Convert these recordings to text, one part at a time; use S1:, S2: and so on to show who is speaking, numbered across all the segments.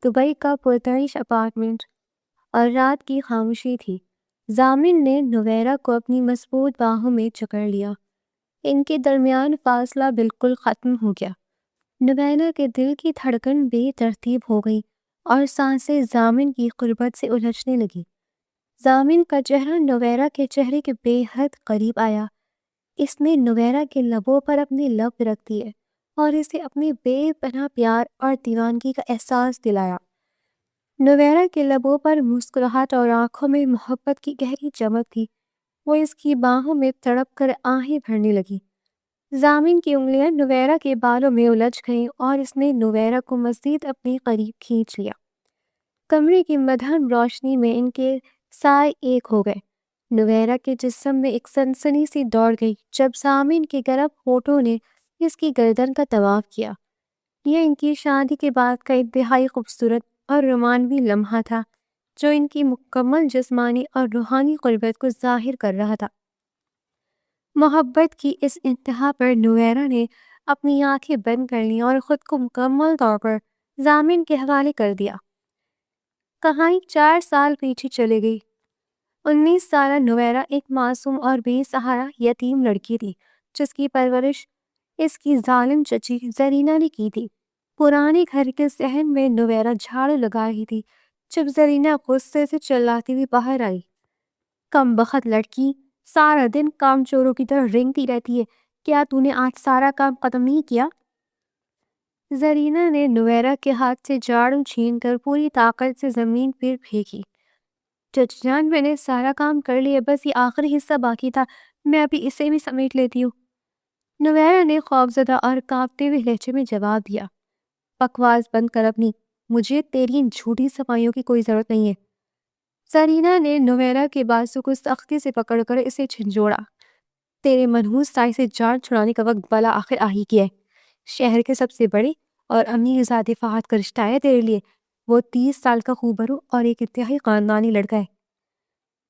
S1: Dubai کا پرتعیش apartment اور رات کی خاموشی تھی۔ ضامن نے نویرا کو اپنی مضبوط باہوں میں جکڑ لیا۔ ان کے درمیان فاصلہ بالکل ختم ہو گیا۔ نویرا کے دل کی دھڑکن بے ترتیب ہو گئی اور سانسیں ضامن کی قربت سے الجھنے لگی۔ ضامن کا چہرہ نویرا کے چہرے کے بے حد قریب آیا۔ اس نے نویرا کے لبوں پر اپنے لب رکھ دیے اور اسے اپنے بے پناہ پیار اور دیوانگی کا احساس دلایا۔ نویرا کے لبوں پر مسکراہٹ اور آنکھوں میں محبت کی گہری چمک تھی۔ وہ اس کی باہوں میں تڑپ کر آہیں بھرنے لگی۔ ضامن کی انگلیاں نویرا کے بالوں میں الجھ گئیں اور اس نے نویرا کو مزید اپنے قریب کھینچ لیا۔ کمرے کی مدھم روشنی میں ان کے سائے ایک ہو گئے۔ نویرا کے جسم میں ایک سنسنی سی دوڑ گئی جب ضامن کے گرم ہونٹوں نے اس کی گردن کا طواف کیا۔ یہ ان کی شادی کے بعد کا انتہائی خوبصورت اور رومانوی لمحہ تھا جو ان کی مکمل جسمانی اور روحانی قربت کو ظاہر کر رہا تھا۔ محبت کی اس انتہا پر نویرا نے اپنی آنکھیں بند کر لیں اور خود کو مکمل طور پر ضامن کے حوالے کر دیا۔ کہانی 4 سال پیچھے چلے گئی۔ 19 سالہ نویرا ایک معصوم اور بے سہارا یتیم لڑکی تھی جس کی پرورش اس کی ظالم چچی زرینہ نے کی تھی۔ پرانے گھر کے صحن میں نویرا جھاڑو لگا رہی تھی جب زرینہ غصے سے چلاتی ہوئی باہر آئی۔ کم بخت لڑکی، سارا دن کام چوروں کی طرح رینگتی رہتی ہے، کیا تو نے آج سارا کام ختم نہیں کیا؟ زرینہ نے نویرا کے ہاتھ سے جھاڑو چھین کر پوری طاقت سے زمین پر پھینکی۔ چچی جان، میں نے سارا کام کر لیا، بس یہ آخری حصہ باقی تھا، میں ابھی اسے بھی سمیٹ لیتی ہوں۔ نویرا نے خوفزدہ اور کانپتے ہوئے لہجے میں جواب دیا۔ بکواس بند کر اپنی، مجھے تیری ان جھوٹی صفائیوں کی کوئی ضرورت نہیں ہے۔ زرینہ نے نویرا کے بازو کو سختی سے پکڑ کر اسے جھنجھوڑا۔ تیرے منحوس سائے سے جان چھڑانے کا وقت بلا آخر آ ہی گیا ہے۔ شہر کے سب سے بڑے اور امیر زادے فہد کا رشتہ ہے تیرے لیے۔ وہ 30 سال کا خوبرو اور ایک انتہائی خاندانی لڑکا ہے۔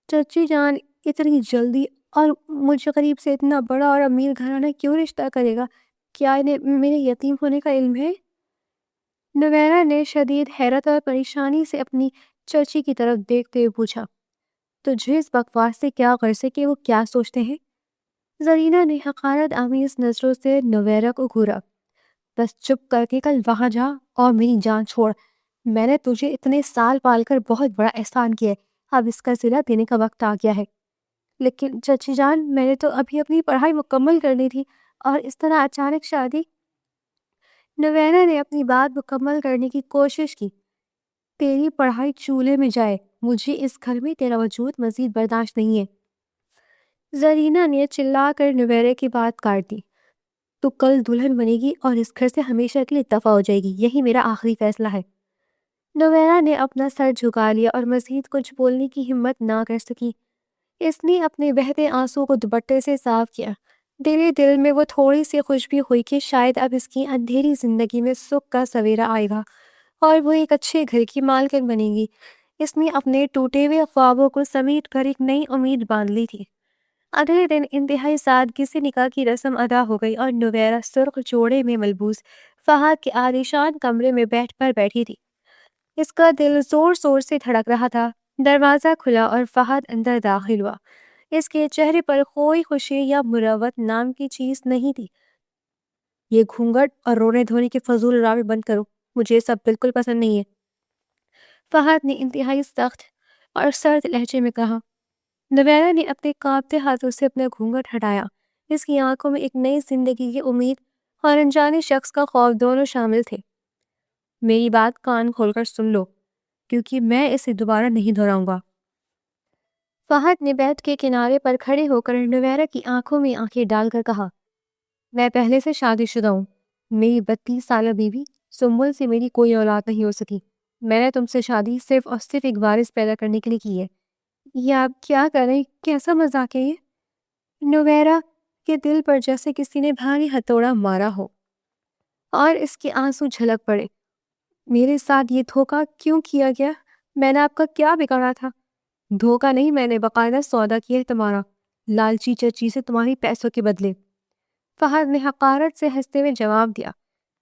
S1: چچی جان، اتنی جلدی اور مجھے قریب سے اتنا بڑا اور امیر گھرانہ کیوں رشتہ کرے گا؟ کیا انہیں میرے یتیم ہونے کا علم ہے؟ نویرا نے شدید حیرت اور پریشانی سے اپنی چچی کی طرف دیکھتے ہوئے پوچھا۔ تجھے اس بکواس سے کیا غرض ہے کہ وہ کیا سوچتے ہیں؟ زرینہ نے حقارت آمیز نظروں سے نویرا کو گھورا۔ بس چپ کر کے کل وہاں جا اور میری جان چھوڑ۔ میں نے تجھے اتنے سال پال کر بہت بڑا احسان کیا ہے، اب اس کا صلہ دینے کا وقت آ گیا ہے۔ لیکن چچی جان، میں نے تو ابھی اپنی پڑھائی مکمل کرنی تھی اور اس طرح اچانک شادی؟ نویرا نے اپنی بات مکمل کرنے کی کوشش کی۔ تیری پڑھائی چولہے میں جائے، مجھے اس گھر میں تیرا وجود مزید برداشت نہیں ہے۔ زرینہ نے چلا کر نویرا کی بات کاٹ دی۔ تو کل دلہن بنے گی اور اس گھر سے ہمیشہ کے لیے دفع ہو جائے گی، یہی میرا آخری فیصلہ ہے۔ نویرا نے اپنا سر جھکا لیا اور مزید کچھ بولنے کی ہمت نہ کر سکی۔ اس نے اپنے بہتے آنسوں کو دوپٹے سے صاف کیا۔ دل میں وہ تھوڑی سی خوش بھی ہوئی کہ شاید اب اس کی اندھیری زندگی میں سکھ کا سویرا آئے گا اور وہ ایک اچھے گھر کی مالکن بنے گی۔ اس نے اپنے ٹوٹے ہوئے خوابوں کو سمیٹ کر ایک نئی امید باندھ لی تھی۔ اگلے دن انتہائی سادگی سے نکاح کی رسم ادا ہو گئی اور نویرا سرخ جوڑے میں ملبوس فہد کے عالیشان کمرے میں بیٹھی تھی۔ اس کا دل زور زور سے دھڑک رہا تھا۔ دروازہ کھلا اور فہد اندر داخل ہوا۔ اس کے چہرے پر کوئی خوشی یا مروت نام کی چیز نہیں تھی۔ یہ گھونگھٹ اور رونے دھونے کے فضول ڈرامے بند کرو، مجھے یہ سب بالکل پسند نہیں ہے، فہد نے انتہائی سخت اور سرد لہجے میں کہا۔ نویرا نے اپنے کانپتے ہاتھوں سے اپنا گھونگھٹ ہٹایا۔ اس کی آنکھوں میں ایک نئی زندگی کی امید اور انجانے شخص کا خوف دونوں شامل تھے۔ میری بات کان کھول کر سن لو، کیونکہ میں اسے دوبارہ نہیں دہراؤں گا۔ فہد نے بیڈ کے کنارے پر کھڑے ہو کر نویرا کی آنکھوں میں آنکھیں ڈال کر کہا، میں پہلے سے شادی شدہ ہوں۔ میری 32 سالہ بیوی سنبل سے میری کوئی اولاد نہیں ہو سکی۔ میں نے تم سے شادی صرف اور صرف ایک وارث پیدا کرنے کے لیے کی ہے۔ یہ آپ کیا کریں؟ کیسا مذاق ہے یہ؟ نویرا کے دل پر جیسے کسی نے بھاری ہتھوڑا مارا ہو اور اس کے آنسو جھلک پڑے۔ میرے ساتھ یہ دھوکہ کیوں کیا گیا؟ میں نے آپ کا کیا بگاڑا تھا؟ دھوکہ نہیں، میں نے باقاعدہ سودا کیا ہے تمہارا، لالچی چچی سے تمہاری پیسوں کے بدلے۔ فہد نے حقارت سے ہنستے ہوئے جواب دیا،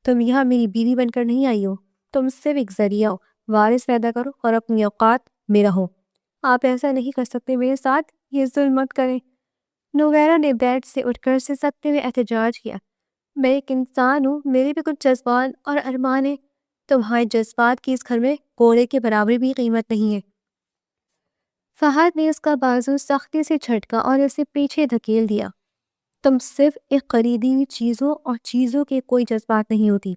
S1: تم یہاں میری بیوی بن کر نہیں آئی ہو، تم صرف ایک ذریعہ ہو، وارث پیدا کرو اور اپنی اوقات میں رہو۔ آپ ایسا نہیں کر سکتے میرے ساتھ، یہ ظلم مت کریں۔ نویرا نے بیڈ سے اٹھ کر سسکتے ہوئے احتجاج کیا۔ میں ایک انسان ہوں، میرے بھی کچھ جذبات اور ارمان ہیں۔ تمہارے جذبات کی اس گھر میں کوڑے کے برابر بھی قیمت نہیں ہے۔ فہد نے اس کا بازو سختی سے جھٹکا اور اسے پیچھے دھکیل دیا۔ تم صرف ایک خریدی ہوئی چیزوں اور چیزوں کے کوئی جذبات نہیں ہوتی۔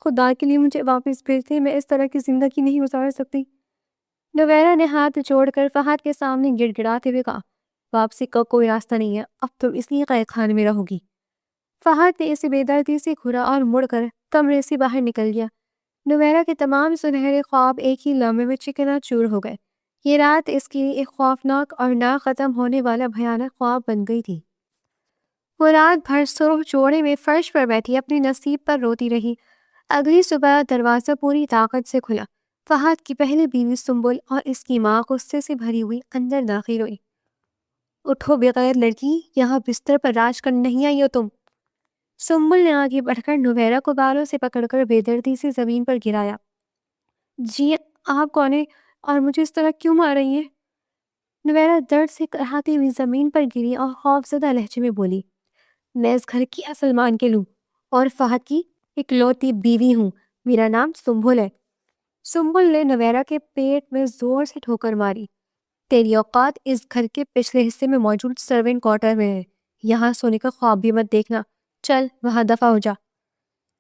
S1: خدا کے لیے مجھے واپس بھیج دیں، میں اس طرح کی زندگی نہیں گزار سکتی۔ نویرا نے ہاتھ جوڑ کر فہد کے سامنے گڑ گڑاتے ہوئے کہا، واپسی کا کوئی راستہ نہیں ہے، اب تم اس لیے قید خانے میں رہو گی۔ فہد نے اسے بے دردی سے گھورا اور مڑ کر کمرے سے باہر نکل گیا۔ نویرا کے تمام سنہرے خواب ایک ہی لمحے میں چکنا چور ہو گئے۔ یہ رات اس کے لیے ایک خوفناک اور نہ ختم ہونے والا بھیانک خواب بن گئی تھی۔ وہ رات بھر سرخ جوڑے میں فرش پر بیٹھی اپنی نصیب پر روتی رہی۔ اگلی صبح دروازہ پوری طاقت سے کھلا۔ فہد کی پہلی بیوی سنبل اور اس کی ماں غصے سے بھری ہوئی اندر داخل ہوئی۔ اٹھو بغیر لڑکی، یہاں بستر پر راج کرنے نہیں آئی ہو تم۔ سنبل نے آگے بڑھ کر نویرا کو بالوں سے پکڑ کر بے دردی سے زمین پر گرایا۔ جی آپ کون ہیں اور مجھے اس طرح کیوں مار رہی ہیں؟ نویرا درد سے کراہتی ہوئی زمین پر گری اور خوفزدہ لہجے میں بولی، میں اس گھر کی اصل مالکن ہوں اور فہد کی اکلوتی بیوی ہوں۔ میرا نام سنبل ہے۔ سنبل نے نویرا کے پیٹ میں زور سے ٹھوکر ماری۔ تیری اوقات اس گھر کے پچھلے حصے میں موجود سرونٹ کوارٹر میں ہے، یہاں سونے کا خواب بھی مت دیکھنا، چل وہاں دفع ہو جا۔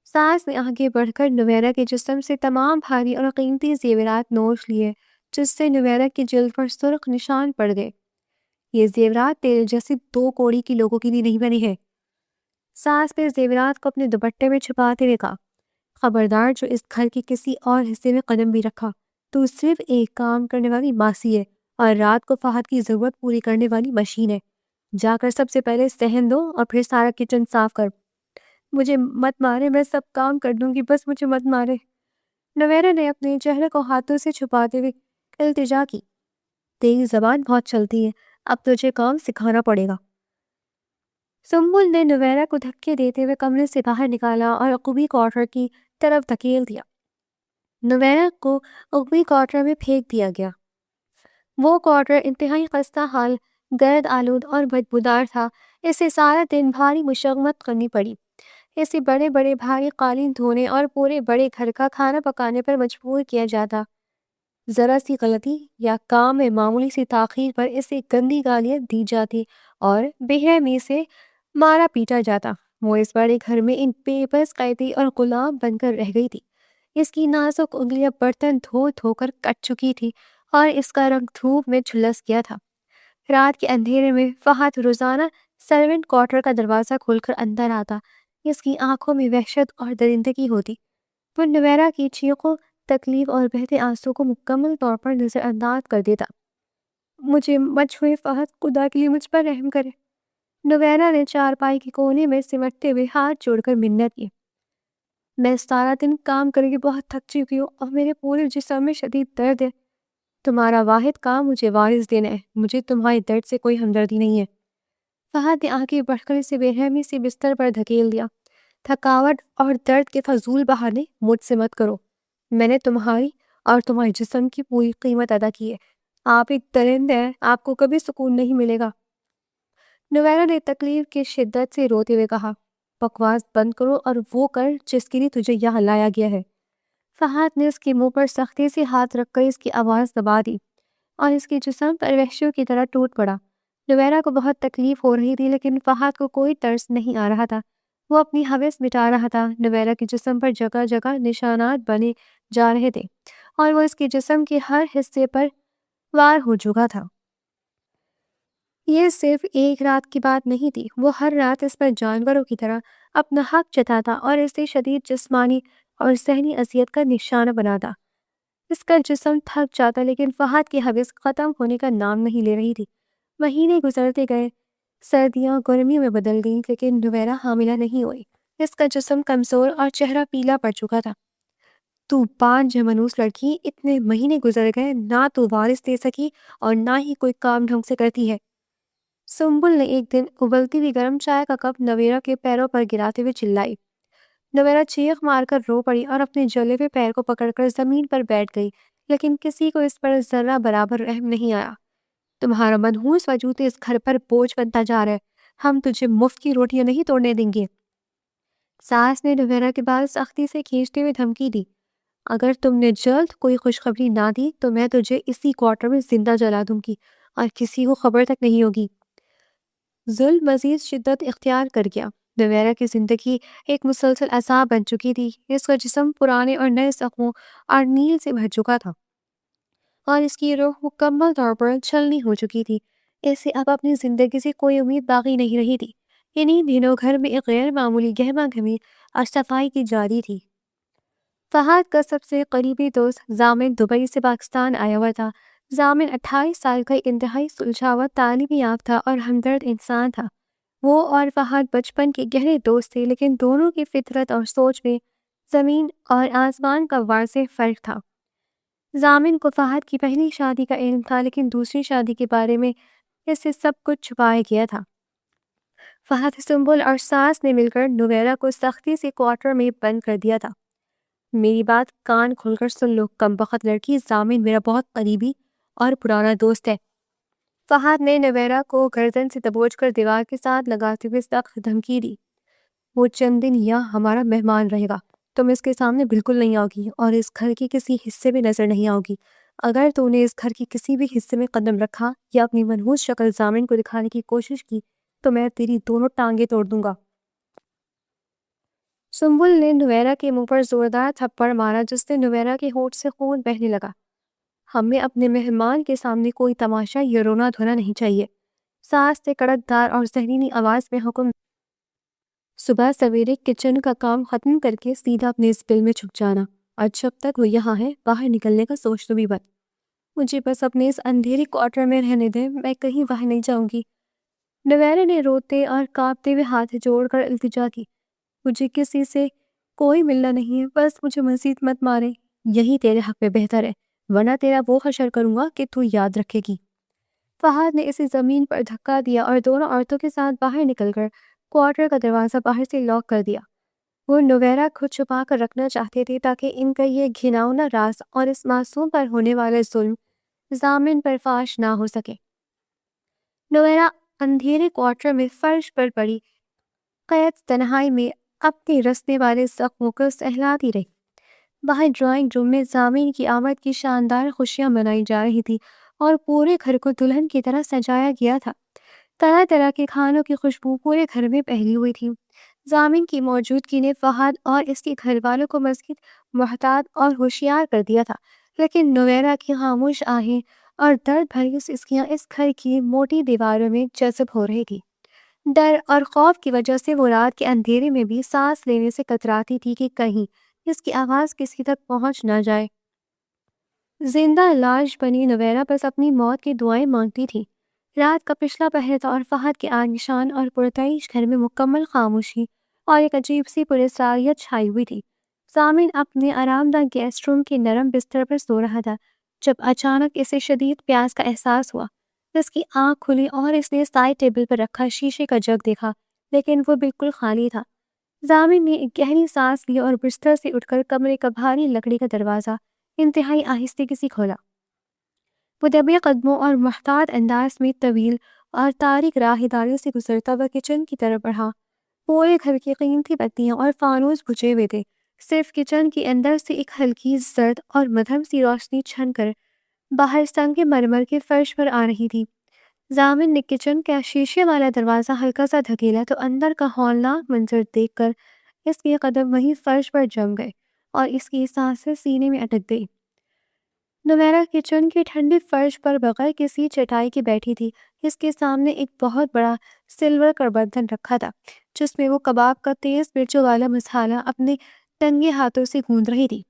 S1: ساس نے آگے بڑھ کر نویرا کے جسم سے تمام بھاری اور قیمتی زیورات نوچ لیے، جس سے نویرا کی جلد پر سرخ نشان پڑ گئے۔ یہ زیورات تیرے جیسے 2 کوڑی کی لوگوں کے لیے نہیں بنے ہیں۔ ساس نے زیورات کو اپنے دوپٹے میں چھپاتے ہوئے کہا، خبردار جو اس گھر کے کسی اور حصے میں قدم بھی رکھا، تو صرف ایک کام کرنے والی ماسی ہے اور رات کو فہد کی ضرورت پوری کرنے والی مشین ہے۔ جا کر سب سے پہلے صحن دو اور پھر سارا کچن صاف کر۔ مجھے مت مارے، میں سب کام کر دوں گی، بس مجھے مت مارے۔ نویرا نے اپنے چہرے کو ہاتھوں سے چھپاتے ہوئے التجا کی، تیری زبان بہت چلتی ہے، اب تجھے کام سکھانا پڑے گا۔ سنبل نے نویرا کو دھکے دیتے ہوئے کمرے سے باہر نکالا اور عقبی کوارٹر کی طرف دھکیل دیا۔ نویرا کو عقبی کوارٹر میں پھینک دیا گیا۔ وہ کوارٹر انتہائی خستہ حال، گرد آلود اور بدبودار تھا۔ اسے سارا دن بھاری مشقت کرنی پڑی۔ اسے بڑے بڑے بھاری قالین دھونے اور پورے بڑے گھر کا کھانا پکانے پر مجبور کیا جاتا۔ ذرا سی غلطی یا کام میں معمولی سی تاخیر پر اسے گندی گالیاں دی جاتی اور بے رحمی سے مارا پیٹا جاتا۔ وہ اس بڑے گھر میں ایک بے بس قیدی اور غلام بن کر رہ گئی تھی۔ اس کی نازک انگلیاں برتن دھو دھو کر کٹ چکی تھی اور اس کا رنگ دھوپ میں جھلس گیا تھا۔ رات کے اندھیرے میں فہد روزانہ سرونٹ کوارٹر کا دروازہ کھول کر اندر آتا۔ اس کی آنکھوں میں وحشت اور درندگی ہوتی۔ وہ نویرا کی چیخوں، تکلیف اور بہتے آنسوں کو مکمل طور پر نظر انداز کر دیتا۔ مجھے مت چھوئے فہد، خدا کے لیے مجھ پر رحم کرے۔ نویرا نے چارپائی کے کونے میں سمٹتے ہوئے ہاتھ جوڑ کر منت کی، میں سارا دن کام کر کے بہت تھک چکی ہوں اور میرے پورے جسم میں شدید درد ہے۔ تمہارا واحد کام مجھے وارث دینا ہے، مجھے تمہارے درد سے کوئی ہمدردی نہیں ہے۔ فہد نے آگے بڑھ کر اسے بے رحمی سے بستر پر دھکیل دیا۔ تھکاوٹ اور درد کے فضول بہانے مجھ سے مت کرو، میں نے تمہاری اور تمہارے جسم کی پوری قیمت ادا کی ہے۔ آپ ایک درندے ہیں، آپ کو کبھی سکون نہیں ملے گا۔ نویرا نے تکلیف کی شدت سے روتے ہوئے کہا، بکواس بند کرو اور وہ کر جس کے لیے تجھے یہاں لایا گیا ہے۔ فہد نے اس کے منہ پر سختی سے ہاتھ رکھ کر اس کی آواز دبا دی اور اس کے جسم پر وحشیوں کی طرح ٹوٹ پڑا۔ نویرا کو بہت تکلیف ہو رہی تھی لیکن فہد کو کوئی ترس نہیں آ رہا تھا۔ وہ اپنی ہوس مٹا رہا تھا۔ نویرا کے جسم پر جگہ جگہ نشانات بنے جا رہے تھے اور وہ اس کے جسم کے ہر حصے پر وار ہو چکا تھا۔ یہ صرف ایک رات کی بات نہیں تھی، وہ ہر رات اس پر جانوروں کی طرح اپنا حق جتاتا اور اسے شدید جسمانی اور ذہنی اذیت کا نشانہ بناتا۔ اس کا جسم تھک جاتا لیکن فہد کی ہوس ختم ہونے کا نام نہیں لے رہی تھی۔ مہینے گزرتے گئے، سردیاں گرمیوں میں بدل گئیں لیکن نویرا حاملہ نہیں ہوئی۔ اس کا جسم کمزور اور چہرہ پیلا پڑ چکا تھا۔ تو پانچ منوس لڑکی، اتنے مہینے گزر گئے، نہ تو وارث دے سکی اور نہ ہی کوئی کام ڈھنگ سے کرتی ہے۔ سنبل نے ایک دن ابلتی ہوئی گرم چائے کا کپ نویرا کے پیروں پر گراتے ہوئے چلائی، نویرا چیخ مار کر رو پڑی اور اپنے جلے ہوئے پیر کو پکڑ کر زمین پر بیٹھ گئی، لیکن کسی کو اس پر ذرہ برابر رحم نہیں آیا۔ تمہارا منحوس وجود اس گھر پر بوجھ بنتا جا رہا ہے، ہم تجھے مفت کی روٹیاں نہیں توڑنے دیں گے۔ ساس نے نویرا کے بال سختی سے کھینچتے ہوئے دھمکی دی، اگر تم نے جلد کوئی خوشخبری نہ دی تو میں تجھے اسی کوارٹر میں زندہ جلا دوں گی اور کسی کو خبر تک نہیں ہوگی۔ ظلم مزید شدت اختیار کر گیا۔ نویرا کی زندگی ایک مسلسل عذاب بن چکی تھی۔ اس کا جسم پرانے اور نئے زخموں اور نیل سے بھر چکا تھا اور اس کی روح مکمل طور پر چھلنی ہو چکی تھی۔ اسے اب اپنی زندگی سے کوئی امید باقی نہیں رہی تھی۔ انہی دنوں گھر میں ایک غیر معمولی گہما گہمی اور صفائی کی جاری تھی۔ فہد کا سب سے قریبی دوست ضامن دبئی سے پاکستان آیا ہوا تھا۔ ضامن 28 سال کا انتہائی سلجھاوا تعلیم یافتہ اور ہمدرد انسان تھا۔ وہ اور فہد بچپن کے گہرے دوست تھے، لیکن دونوں کی فطرت اور سوچ میں زمین اور آسمان کا واضح فرق تھا۔ ضامن کو فہد کی پہلی شادی کا علم تھا، لیکن دوسری شادی کے بارے میں اس سے سب کچھ چھپایا گیا تھا۔ فہد، سنبل اور ساس نے مل کر نویرا کو سختی سے کوارٹر میں بند کر دیا تھا۔ میری بات کان کھول کر سن لو کمبخت لڑکی، ضامن میرا بہت قریبی اور پرانا دوست ہے۔ فہد نے نویرا کو گردن سے دبوچ کر دیوار کے ساتھ لگاتے ہوئے سخت دھمکی دی، وہ چند دن یہاں ہمارا مہمان رہے گا، تم اس کے سامنے بالکل نہیں آؤ گی اور اس گھر کے کسی حصے میں نظر نہیں آؤ گی۔ اگر تو نے اس گھر کے کسی بھی حصے میں قدم رکھا یا اپنی منحوس شکل ضامن کو دکھانے کی کوشش کی تو میں تیری دونوں ٹانگیں توڑ دوں گا۔ سنبل نے نویرا کے منہ پر زوردار تھپڑ مارا، جس سے نویرا کے ہونٹ سے خون بہنے لگا۔ ہمیں اپنے مہمان کے سامنے کوئی تماشا یا رونا دھونا نہیں چاہیے، ساس نے کڑک دار اور زہرینی آواز میں حکم۔ صبح سویرے کچن کا کام ختم کر کے سیدھا اپنے اس بل میں چھپ جانا، اور جب تک وہ یہاں ہے باہر نکلنے کا سوچ تو بھی مت۔ مجھے بس اپنے اس اندھیرے کوارٹر میں رہنے دیں، میں کہیں باہر نہیں جاؤں گی۔ نویرا نے روتے اور کانپتے ہوئے ہاتھ جوڑ کر التجا کی، مجھے کسی سے کوئی ملنا نہیں ہے، بس مجھے مزید مت مارے، یہی تیرے حق میں بہتر ہے، ورنہ تیرا وہ حشر کروں گا کہ تو یاد رکھے گی۔ فہد نے اسے زمین پر دھکا دیا اور دونوں عورتوں کے ساتھ باہر نکل کر کوارٹر کا دروازہ باہر سے لاک کر دیا۔ وہ نویرا کو چھپا کر رکھنا چاہتے تھے تاکہ ان کا یہ گھناؤنا راز اور اس معصوم پر ہونے والا ظلم ضامن پر فاش نہ ہو سکے۔ نویرا اندھیرے کوارٹر میں فرش پر پڑی قید تنہائی میں اپنے رسنے والے زخموں کو سہلاتی رہی۔ باہر ڈرائنگ روم میں ضامن کی آمد کی شاندار خوشیاں منائی جا رہی تھی اور پورے گھر کو دلہن کی طرح سجایا گیا تھا۔ طرح طرح کے کھانوں کی خوشبو پورے گھر میں پھیلی ہوئی تھی۔ ضامن کی موجودگی نے فہد اور اس کے گھر والوں کو مزید محتاط اور ہوشیار کر دیا تھا، لیکن نویرا کی خاموش آہیں اور درد بھری سسکیاں اس گھر کی موٹی دیواروں میں جذب ہو رہی تھی۔ ڈر اور خوف کی وجہ سے وہ رات کے اندھیرے میں بھی سانس لینے سے کتراتی تھی کہ کہیں اس کی آواز کسی تک پہنچ نہ جائے۔ زندہ لاش بنی نویرا بس اپنی موت کی دعائیں مانگتی تھی۔ رات کا پچھلا پہر تھا اور فہد کے آلیشان اور پرتعیش گھر میں مکمل خاموشی اور ایک عجیب سی پراسراریت چھائی ہوئی تھی۔ ضامن اپنے آرام دہ گیسٹ روم کے نرم بستر پر سو رہا تھا جب اچانک اسے شدید پیاس کا احساس ہوا۔ اس کی آنکھ کھلی اور اس نے سائڈ ٹیبل پر رکھا شیشے کا جگ دیکھا، لیکن وہ بالکل خالی تھا۔ ضامن نے ایک گہری سانس لی اور بستر سے اٹھ کر کمرے کا بھاری لکڑی کا دروازہ انتہائی آہستگی سے کھولا۔ وہ دبے قدموں اور محتاط انداز میں طویل اور تاریک راہ داری سے گزرتا ہوا کچن کی طرف بڑھا۔ پورے گھر کی قیمتی بتیاں اور فانوس بجھے ہوئے تھے، صرف کچن کے اندر سے ایک ہلکی زرد اور مدھم سی روشنی چھن کر باہر سنگ مرمر کے فرش پر آ رہی تھی۔ ضامن نے کچن کا شیشے والا دروازہ ہلکا سا دھکیلا تو اندر کا ہولناک منظر دیکھ کر اس کے قدم وہیں فرش پر جم گئے اور اس کی سانسیں سینے میں اٹک گئی۔ نویرا کچن کے ٹھنڈے فرش پر بغیر کسی چٹائی کے بیٹھی تھی۔ اس کے سامنے ایک بہت بڑا سلور کا برتن رکھا تھا جس میں وہ کباب کا تیز مرچوں والا مسالہ اپنے ننگے ہاتھوں سے گوندھ رہی تھی۔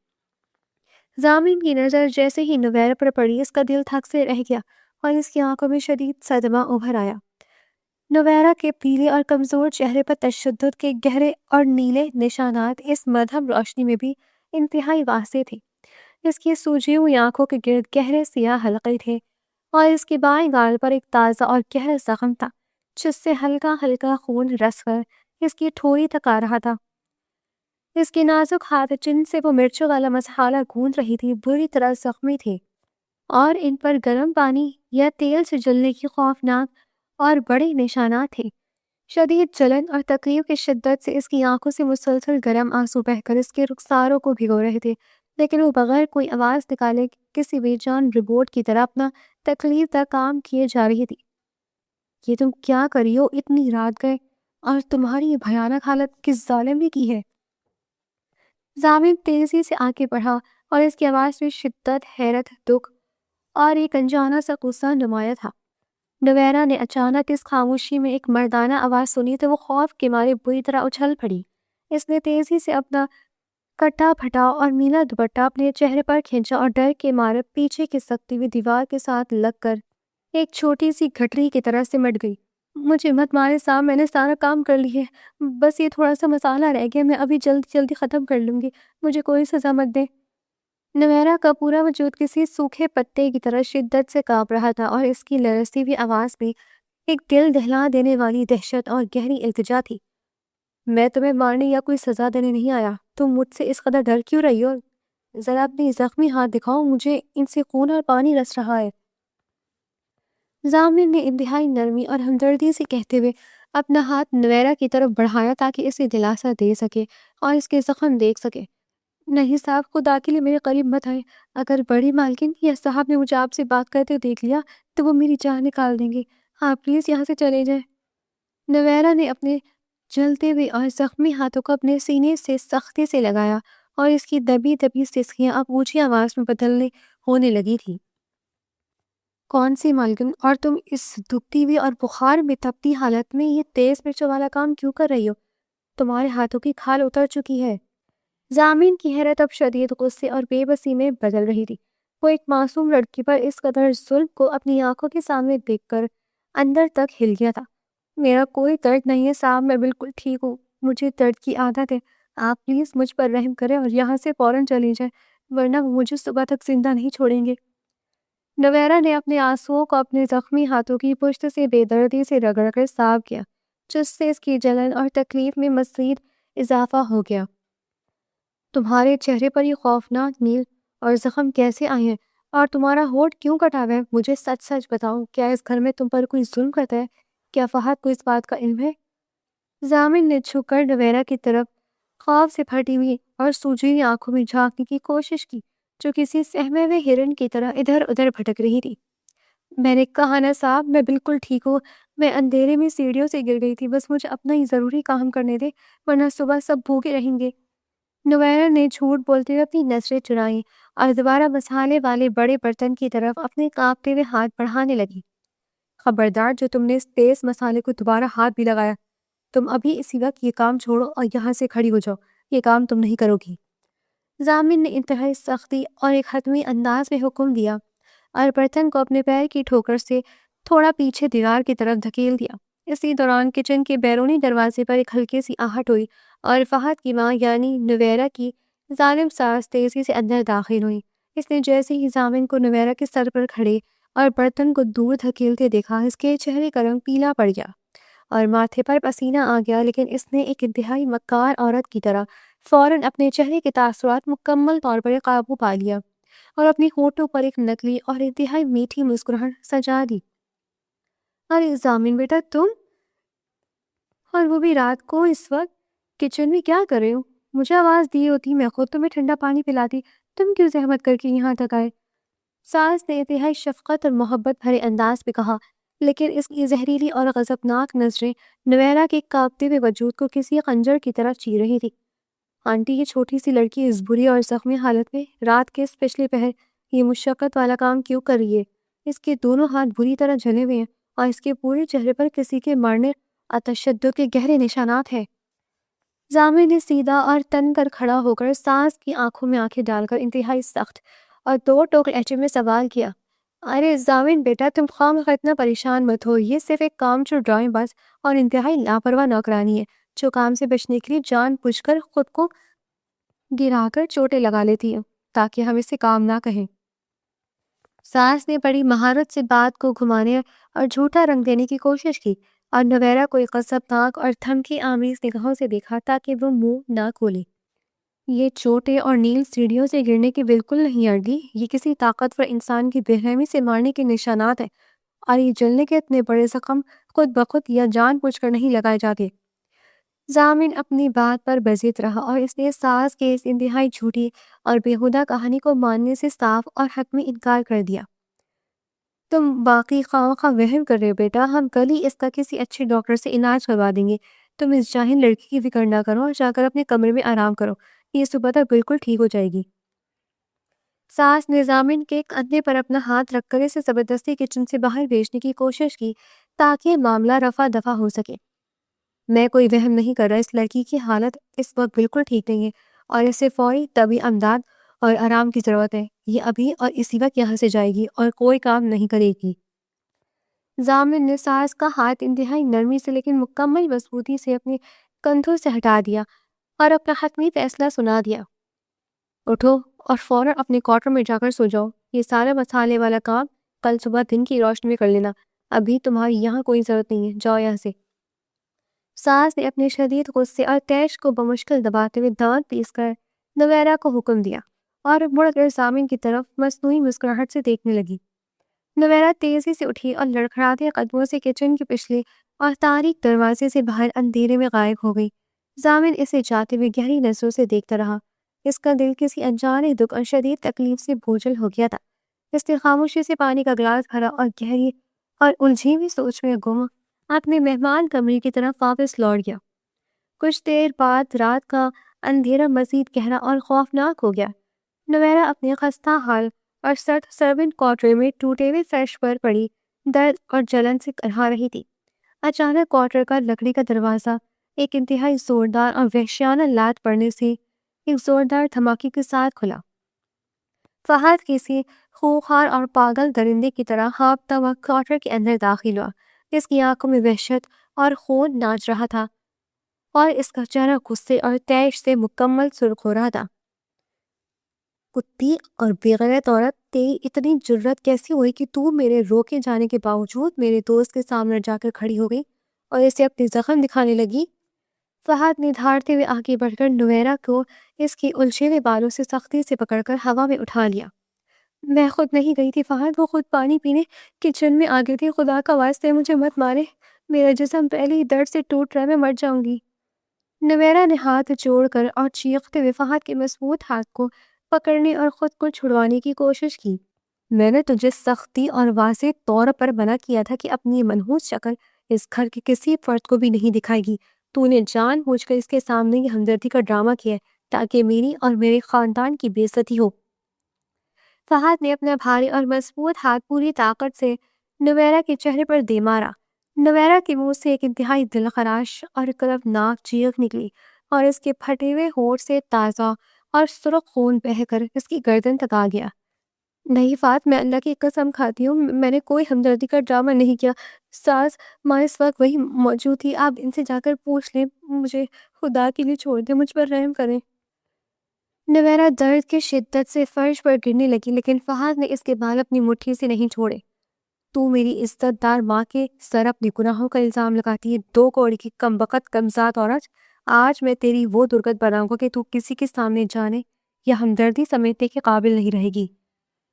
S1: ضامن کی نظر جیسے ہی نویرا پر پڑی، اس کا دل تھک سے رہ گیا اور اس کی آنکھوں میں شدید صدمہ ابھر آیا۔ نویرا کے پیلے اور کمزور چہرے پر تشدد کے گہرے اور نیلے نشانات اس مدھم روشنی میں بھی انتہائی واضح تھے۔ اس کی سوجی ہوئی آنکھوں کے گرد گہرے سیاہ حلقے تھے اور اس کے بائیں گال پر ایک تازہ اور گہرا زخم تھا جس سے ہلکا ہلکا خون رس کر اس کی ٹھوڑی تک آ رہا تھا۔ اس کے نازک ہاتھ جن سے وہ مرچوں والا مسالہ گوندھ رہی تھی بری طرح زخمی تھے، اور ان پر گرم پانی یا تیل سے جلنے کی خوفناک اور بڑے نشانات تھے۔ شدید جلن اور تکلیف کی شدت سے اس کی آنکھوں سے مسلسل گرم آنسو بہہ کر اس کے رخساروں کو بھگو رہے تھے، لیکن وہ بغیر کوئی آواز نکالے کسی بے جان روبوٹ کی طرح اپنا تکلیف دہ کام کیے جا رہی تھی۔ یہ تم کیا کری ہو؟ اتنی رات گئے اور تمہاری یہ بھیانک حالت کس ظالم نے کی ہے؟ ضامن تیزی سے آگے بڑھا اور اس کی آواز میں شدت، حیرت، دکھ اور ایک انجانا سا غصہ نمایاں تھا۔ نویرا نے اچانک اس خاموشی میں ایک مردانہ آواز سنی تو وہ خوف کے مارے بری طرح اچھل پڑی۔ اس نے تیزی سے اپنا کٹا پھٹا اور نیلا دوپٹہ اپنے چہرے پر کھینچا اور ڈر کے مارے پیچھے کھسکتی ہوئی دیوار کے ساتھ لگ کر ایک چھوٹی سی گھٹری کی طرح سمٹ گئی۔ مجھے مت مارے صاحب، میں نے سارا کام کر لی ہے، بس یہ تھوڑا سا مسالہ رہ گیا، میں ابھی جلدی جلدی ختم کر لوں گی، مجھے کوئی سزا مت دے۔ نویرا کا پورا وجود کسی سوکھے پتے کی طرح شدت سے کانپ رہا تھا اور اس کی لرزتی ہوئی آواز میں ایک دل دہلا دینے والی دہشت اور گہری التجا تھی۔ میں تمہیں مارنے یا کوئی سزا دینے نہیں آیا، تم مجھ سے اس قدر ڈر کیوں رہی ہو؟ ذرا اپنی زخمی ہاتھ دکھاؤ، مجھے ان سے خون اور پانی رس رہا ہے۔ ضامن نے انتہائی نرمی اور ہمدردی سے کہتے ہوئے اپنا ہاتھ نویرا کی طرف بڑھایا تاکہ اسے دلاسا دے سکے اور اس کے زخم دیکھ سکے۔ نہیں صاحب، خدا کے لیے میرے قریب مت آئے، اگر بڑی مالکن یا صاحب نے مجھے آپ سے بات کرتے دیکھ لیا تو وہ میری جان نکال دیں گے، ہاں پلیز یہاں سے چلے جائیں۔ نویرا نے اپنے جلتے ہوئے اور زخمی ہاتھوں کو اپنے سینے سے سختی سے لگایا اور اس کی دبی دبی سسکیاں اب اونچی آواز میں بدلنے ہونے لگی تھی۔ کون سی مالکن؟ اور تم اس دبتی ہوئی اور بخار میں تپتی حالت میں یہ تیز مرچوں والا کام کیوں کر رہی ہو؟ تمہارے ہاتھوں کی کھال اتر چکی ہے۔ ضامن کی حیرت اب شدید غصے اور بے بسی میں بدل رہی تھی۔ وہ ایک معصوم لڑکی پر اس قدر ظلم کو اپنی آنکھوں کے سامنے دیکھ کر اندر تک ہل گیا تھا۔ میرا کوئی درد نہیں ہے صاحب، میں بالکل ٹھیک ہوں، مجھے درد کی عادت ہے، آپ پلیز مجھ پر رحم کریں اور یہاں سے فوراً چلی جائیں، ورنہ وہ مجھے صبح تک زندہ نہیں چھوڑیں گے۔ نویرا نے اپنے آنسوؤں کو اپنے زخمی ہاتھوں کی پشت سے بے دردی سے رگڑ کر صاف کیا، جس سے اس کی جلن اور تکلیف میں مزید اضافہ ہو گیا۔ تمہارے چہرے پر یہ خوفناک نیل اور زخم کیسے آئے ہیں؟ اور تمہارا ہونٹ کیوں کٹا ہوا ہے؟ مجھے سچ سچ بتاؤ، کیا اس گھر میں تم پر کوئی ظلم کرتا ہے؟ کیا فہد کو اس بات کا علم ہے؟ ضامن نے جھک کر نویرا کی طرف خوف سے پھٹی ہوئی اور سوجی ہوئی آنکھوں میں جھانکنے کی کوشش کی، جو کسی سہمے ہوئے ہرن کی طرح ادھر ادھر بھٹک رہی تھی۔ میں نے کہا نا صاحب، میں بالکل ٹھیک ہوں، میں اندھیرے میں سیڑھیوں سے گر گئی تھی، بس مجھے اپنا ہی ضروری کام کرنے دے ورنہ صبح سب بھوکے رہیں گے۔ نویرا نے جھوٹ بولتے ہوئے اپنی نظریں چرائیں اور دوبارہ مسالے والے بڑے برتن کی طرف اپنے کانپتے ہوئے ہاتھ بڑھانے لگی۔ خبردار، جو تم نے اس تیز مسالے کو دوبارہ ہاتھ بھی لگایا، تم ابھی اسی وقت یہ کام چھوڑو اور یہاں سے کھڑی ہو جاؤ، یہ کام تم نہیں کرو گی۔ ضامن نے انتہائی سختی اور ایک حتمی انداز میں حکم دیا اور برتن کو اپنے پیر کی ٹھوکر سے تھوڑا پیچھے دیوار کی طرف دھکیل دیا۔ اسی دوران کچن کے بیرونی دروازے پر ایک ہلکی سی آہٹ ہوئی اور فہد کی ماں یعنی نویرا کی ظالم ساس تیزی سے اندر داخل ہوئی۔ اس نے جیسے ہی ضامن کو نویرا کے سر پر کھڑے اور برتن کو دور دھکیلتے دیکھا، اس کے چہرے کا رنگ پیلا پڑ گیا اور ماتھے پر پسینہ آ گیا، لیکن اس نے ایک انتہائی مکار عورت کی طرح فوراً اپنے چہرے کے تاثرات مکمل طور پر قابو پا لیا اور اپنی ہونٹوں پر ایک نکلی اور انتہائی میٹھی مسکراہٹ سجا دی۔ ارے ضامن بیٹا، تم، اور وہ بھی رات کو اس وقت کچن میں کیا کر رہے ہو؟ مجھے آواز دی ہوتی، میں خود تمہیں ٹھنڈا پانی پلاتی، تم کیوں زحمت کر کے یہاں تک آئے؟ ساس نے انتہائی شفقت اور محبت بھرے انداز میں کہا، لیکن اس کی زہریلی اور غضبناک نظریں نویرا کے کانپتے ہوئے وجود کو کسی خنجر کی طرح چیر رہی تھی۔ آنٹی، یہ چھوٹی سی لڑکی اس بری اور زخمی حالت میں رات کے اس پچھلے پہر یہ مشقت والا کام کیوں کر رہی ہے؟ اس کے دونوں ہاتھ بری طرح جلے ہوئے ہیں اور اس کے پورے چہرے پر کسی کے مرنے اور تشدد کے گہرے نشانات ہیں۔ ضامن نے سیدھا اور تن کر کھڑا ہو کر ساس کی آنکھوں میں آنکھیں ڈال کر انتہائی سخت اور دو ٹوک لہجے میں سوال کیا۔ ارے ضامن بیٹا، تم خواہ اتنا پریشان مت ہو، یہ صرف ایک کام چور ڈرائنگ باز اور انتہائی لاپرواہ نوکرانی ہے جو کام سے بچنے کے لیے جان بوجھ کر خود کو گرا کر چوٹیں لگا لیتی ہے تاکہ ہم اسے کام نہ کہیں۔ ساس نے بڑی مہارت سے بات کو گھمانے اور جھوٹا رنگ دینے کی کوشش کی اور نویرا کو ایک غضبناک اور دھمکی آمیز نگاہوں سے دیکھا تاکہ وہ منہ نہ کھولے۔ یہ چوٹے اور نیل سیڑھیوں سے گرنے کی بالکل نہیں آنٹی، یہ کسی طاقتور انسان کی بے رحمی سے مارنے کے نشانات ہیں، اور یہ جلنے کے اتنے بڑے زخم خود بخود یا جان بوجھ کر نہیں لگائے جاتے۔ ضامن اپنی بات پر بزد رہا اور اس نے ساس کے اس انتہائی جھوٹی اور بیہودہ کہانی کو ماننے سے صاف اور حتمی انکار کر دیا۔ تم باقی خواہ خواہ وہم کر رہے ہو بیٹا، ہم کل ہی اس کا کسی اچھے ڈاکٹر سے علاج کروا دیں گے۔ تم اس جاہل لڑکی کی فکر نہ کرو اور جا کر اپنے کمرے میں آرام کرو، یہ صبح تک بالکل ٹھیک ہو جائے گی۔ ساس نے ضامن کے کندھے پر اپنا ہاتھ رکھ کر اسے زبردستی کچن سے باہر بھیجنے کی کوشش کی تاکہ معاملہ رفع دفع ہو سکے۔ میں کوئی وہم نہیں کر رہا، اس لڑکی کی حالت اس وقت بالکل ٹھیک نہیں ہے اور اسے فوری طبی امداد اور آرام کی ضرورت ہے۔ یہ ابھی اور اسی وقت یہاں سے جائے گی اور کوئی کام نہیں کرے گی۔ ضامن نے ساس کا ہاتھ انتہائی نرمی سے لیکن مکمل مضبوطی سے اپنے کندھوں سے ہٹا دیا اور اپنا حتمی فیصلہ سنا دیا۔ اٹھو اور فوراً اپنے کوارٹر میں جا کر سو جاؤ، یہ سارا مسالے والا کام کل صبح دن کی روشنی میں کر لینا، ابھی تمہاری یہاں کوئی ضرورت نہیں ہے، جاؤ یہاں سے۔ ساس نے اپنے شدید غصے اور تیش کو بمشکل دباتے ہوئے دانت پیس کر نویرہ کو حکم دیا اور مڑ کر ضامن کی طرف مصنوعی مسکراہٹ سے دیکھنے لگی۔ نویرہ تیزی سے اٹھی اور لڑکھڑاتے قدموں سے کچن کے پچھلے اور تاریک دروازے سے باہر اندھیرے میں غائب ہو گئی۔ ضامن اسے جاتے ہوئے گہری نظروں سے دیکھتا رہا، اس کا دل کسی انجانے دکھ اور شدید تکلیف سے بوجھل ہو گیا تھا۔ اس نے خاموشی سے پانی کا گلاس بھرا اور گہری اور الجھی ہوئی سوچ میں گم اپنے مہمان کمرے کی طرف واپس لوٹ گیا۔ کچھ دیر بعد رات کا اندھیرا مزید گہرا اور خوفناک ہو گیا۔ نویرہ اپنے خستہ حال اور سرد سرونٹ کوارٹر میں ٹوٹے ہوئے فرش پر پڑی درد اور جلن سے کرہا رہی تھی۔ اچانک کوارٹر کا لکڑی کا دروازہ ایک انتہائی زوردار اور وحشیانہ لات پڑنے سے ایک زوردار دھماکے کے ساتھ کھلا۔ فہد کسی خوخار اور پاگل درندے کی طرح ہانپتا ہوا کوارٹر کے اندر داخل ہوا۔ اس کی آنکھوں میں وحشت اور خون ناچ رہا تھا اور اس کا چہرہ غصے اور طیش سے مکمل سرخ ہو رہا تھا۔ کتی اور بےغیرت عورت، تیری اتنی جرت کیسی ہوئی کہ تو میرے روکے جانے کے باوجود میرے دوست کے سامنے جا کر کھڑی ہو گئی اور اسے اپنے زخم دکھانے لگی؟ فہد نے دھاڑتے ہوئے آگے بڑھ کر نویرہ کو اس کے الجھے ہوئے بالوں سے سختی سے پکڑ کر ہوا میں اٹھا لیا۔ میں خود نہیں گئی تھی فہد، وہ خود پانی پینے کچن میں آ گئی تھی، خدا کا واسطے مجھے مت مارے، میرا جسم پہلے ہی درد سے ٹوٹ رہا ہے، میں مر جاؤں گی۔ نویرہ نے ہاتھ جوڑ کر اور چیختے ہوئے فہد کے مضبوط ہاتھ کو پکڑنے اور خود کو چھڑوانے کی کوشش کی۔ میں نے تجھے سختی اور واضح طور پر منع کیا تھا کہ اپنی منحوس شکل اس گھر کے کسی فرد کو بھی نہیں دکھائے گی۔ تو نے جان بوجھ کر اس کے سامنے یہ ہمدردی کا ڈرامہ کیا ہے تاکہ میری اور میرے خاندان کی بے عزتی ہو۔ فہد نے اپنا بھاری اور مضبوط ہاتھ پوری طاقت سے نویرہ کے چہرے پر دے مارا۔ نویرہ کے منہ سے ایک انتہائی دلخراش اور کربناک چیخ نکلی اور اس کے پھٹے ہوئے ہونٹ سے تازہ اور سرخ خون بہہ کر اس کی گردن تک آ گیا۔ نہیں فات، میں اللہ کی قسم کھاتی ہوں، میں نے کوئی ہمدردی کا ڈرامہ نہیں کیا۔ ساس ماں اس وقت وہی موجود تھی، آپ ان سے جا کر پوچھ لیں، مجھے خدا کے لیے چھوڑ دیں، مجھ پر رحم کریں۔ نویرہ درد کی شدت سے فرش پر گرنے لگی لیکن فہد نے اس کے بال اپنی مٹھی سے نہیں چھوڑے۔ تو میری عزت دار ماں کے سر اپنے گناہوں کا الزام لگاتی ہے، دو کوڑی کی کم بخت کمزاد عورت۔ آج میں تیری وہ درگت بناؤں گا کہ تو کسی کے سامنے جانے یا ہمدردی سمجھنے کے قابل نہیں رہے گی۔